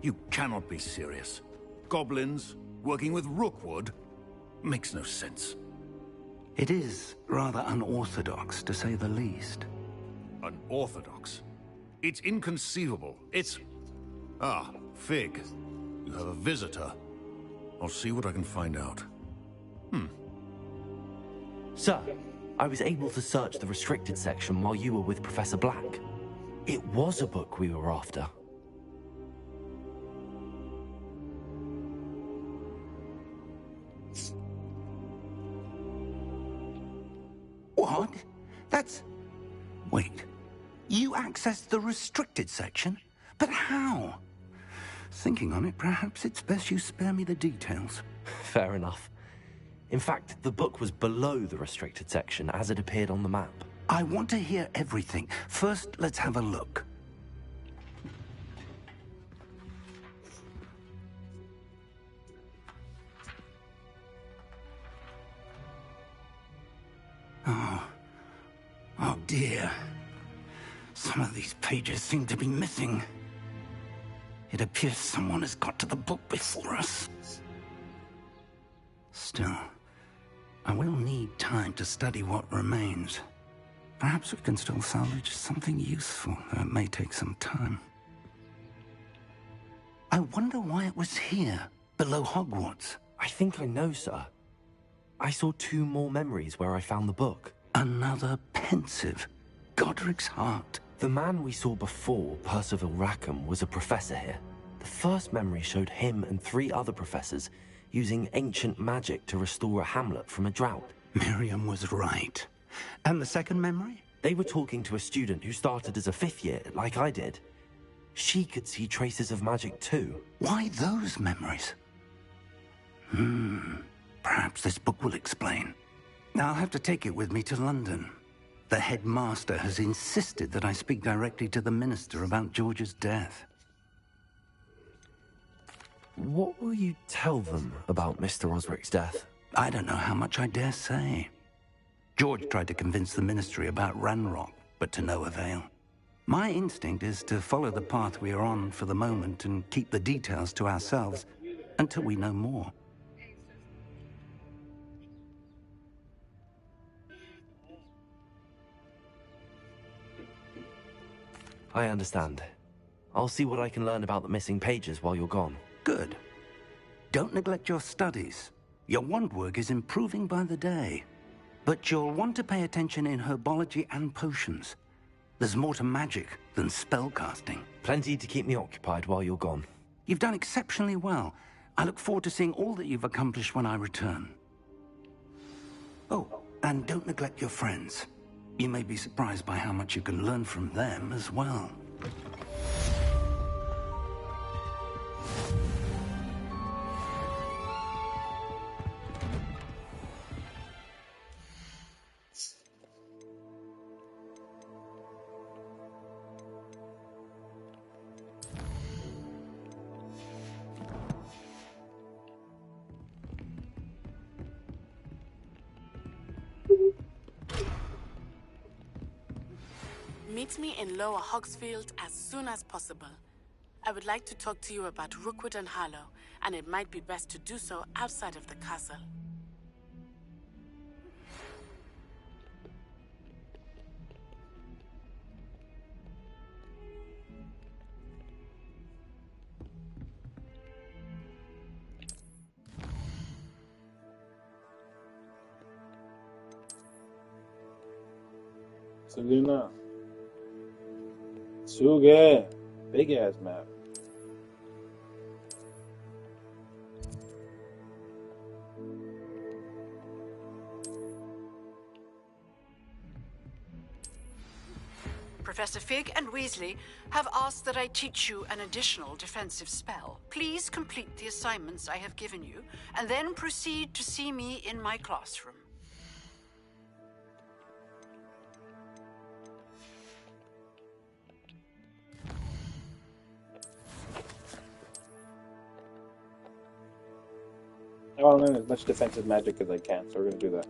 You cannot be serious. Goblins working with Rookwood? Makes no sense. It is rather unorthodox, to say the least. Unorthodox? It's inconceivable. It's... Ah, Fig. You have a visitor. I'll see what I can find out. Sir, I was able to search the restricted section while you were with Professor Black. It was a book we were after. What? That's... Wait. You accessed the restricted section? But how? Thinking on it, perhaps it's best you spare me the details. Fair enough. In fact, the book was below the restricted section as it appeared on the map. I want to hear everything. First, let's have a look. Oh dear. Some of these pages seem to be missing. It appears someone has got to the book before us. Still, I will need time to study what remains. Perhaps we can still salvage something useful, though it may take some time. I wonder why it was here, below Hogwarts. I think I know, sir. I saw 2 more memories where I found the book. Another pensive Godric's heart. The man we saw before, Percival Rackham, was a professor here. The first memory showed him and 3 other professors using ancient magic to restore a hamlet from a drought. Miriam was right. And the second memory? They were talking to a student who started as a 5th year, like I did. She could see traces of magic too. Why those memories? Perhaps this book will explain. I'll have to take it with me to London. The headmaster has insisted that I speak directly to the minister about George's death. What will you tell them about Mr. Osric's death? I don't know how much I dare say. George tried to convince the ministry about Ranrock, but to no avail. My instinct is to follow the path we are on for the moment and keep the details to ourselves until we know more. I understand. I'll see what I can learn about the missing pages while you're gone. Good. Don't neglect your studies. Your wand work is improving by the day. But you'll want to pay attention in herbology and potions. There's more to magic than spellcasting. Plenty to keep me occupied while you're gone. You've done exceptionally well. I look forward to seeing all that you've accomplished when I return. Oh, and don't neglect your friends. You may be surprised by how much you can learn from them as well. Meet me in Lower Hogsfield as soon as possible. I would like to talk to you about Rookwood and Harlow, and it might be best to do so outside of the castle. Selena. Suge. Big ass map. Professor Fig and Weasley have asked that I teach you an additional defensive spell. Please complete the assignments I have given you, and then proceed to see me in my classroom. I want to learn as much defensive magic as I can, so we're going to do that.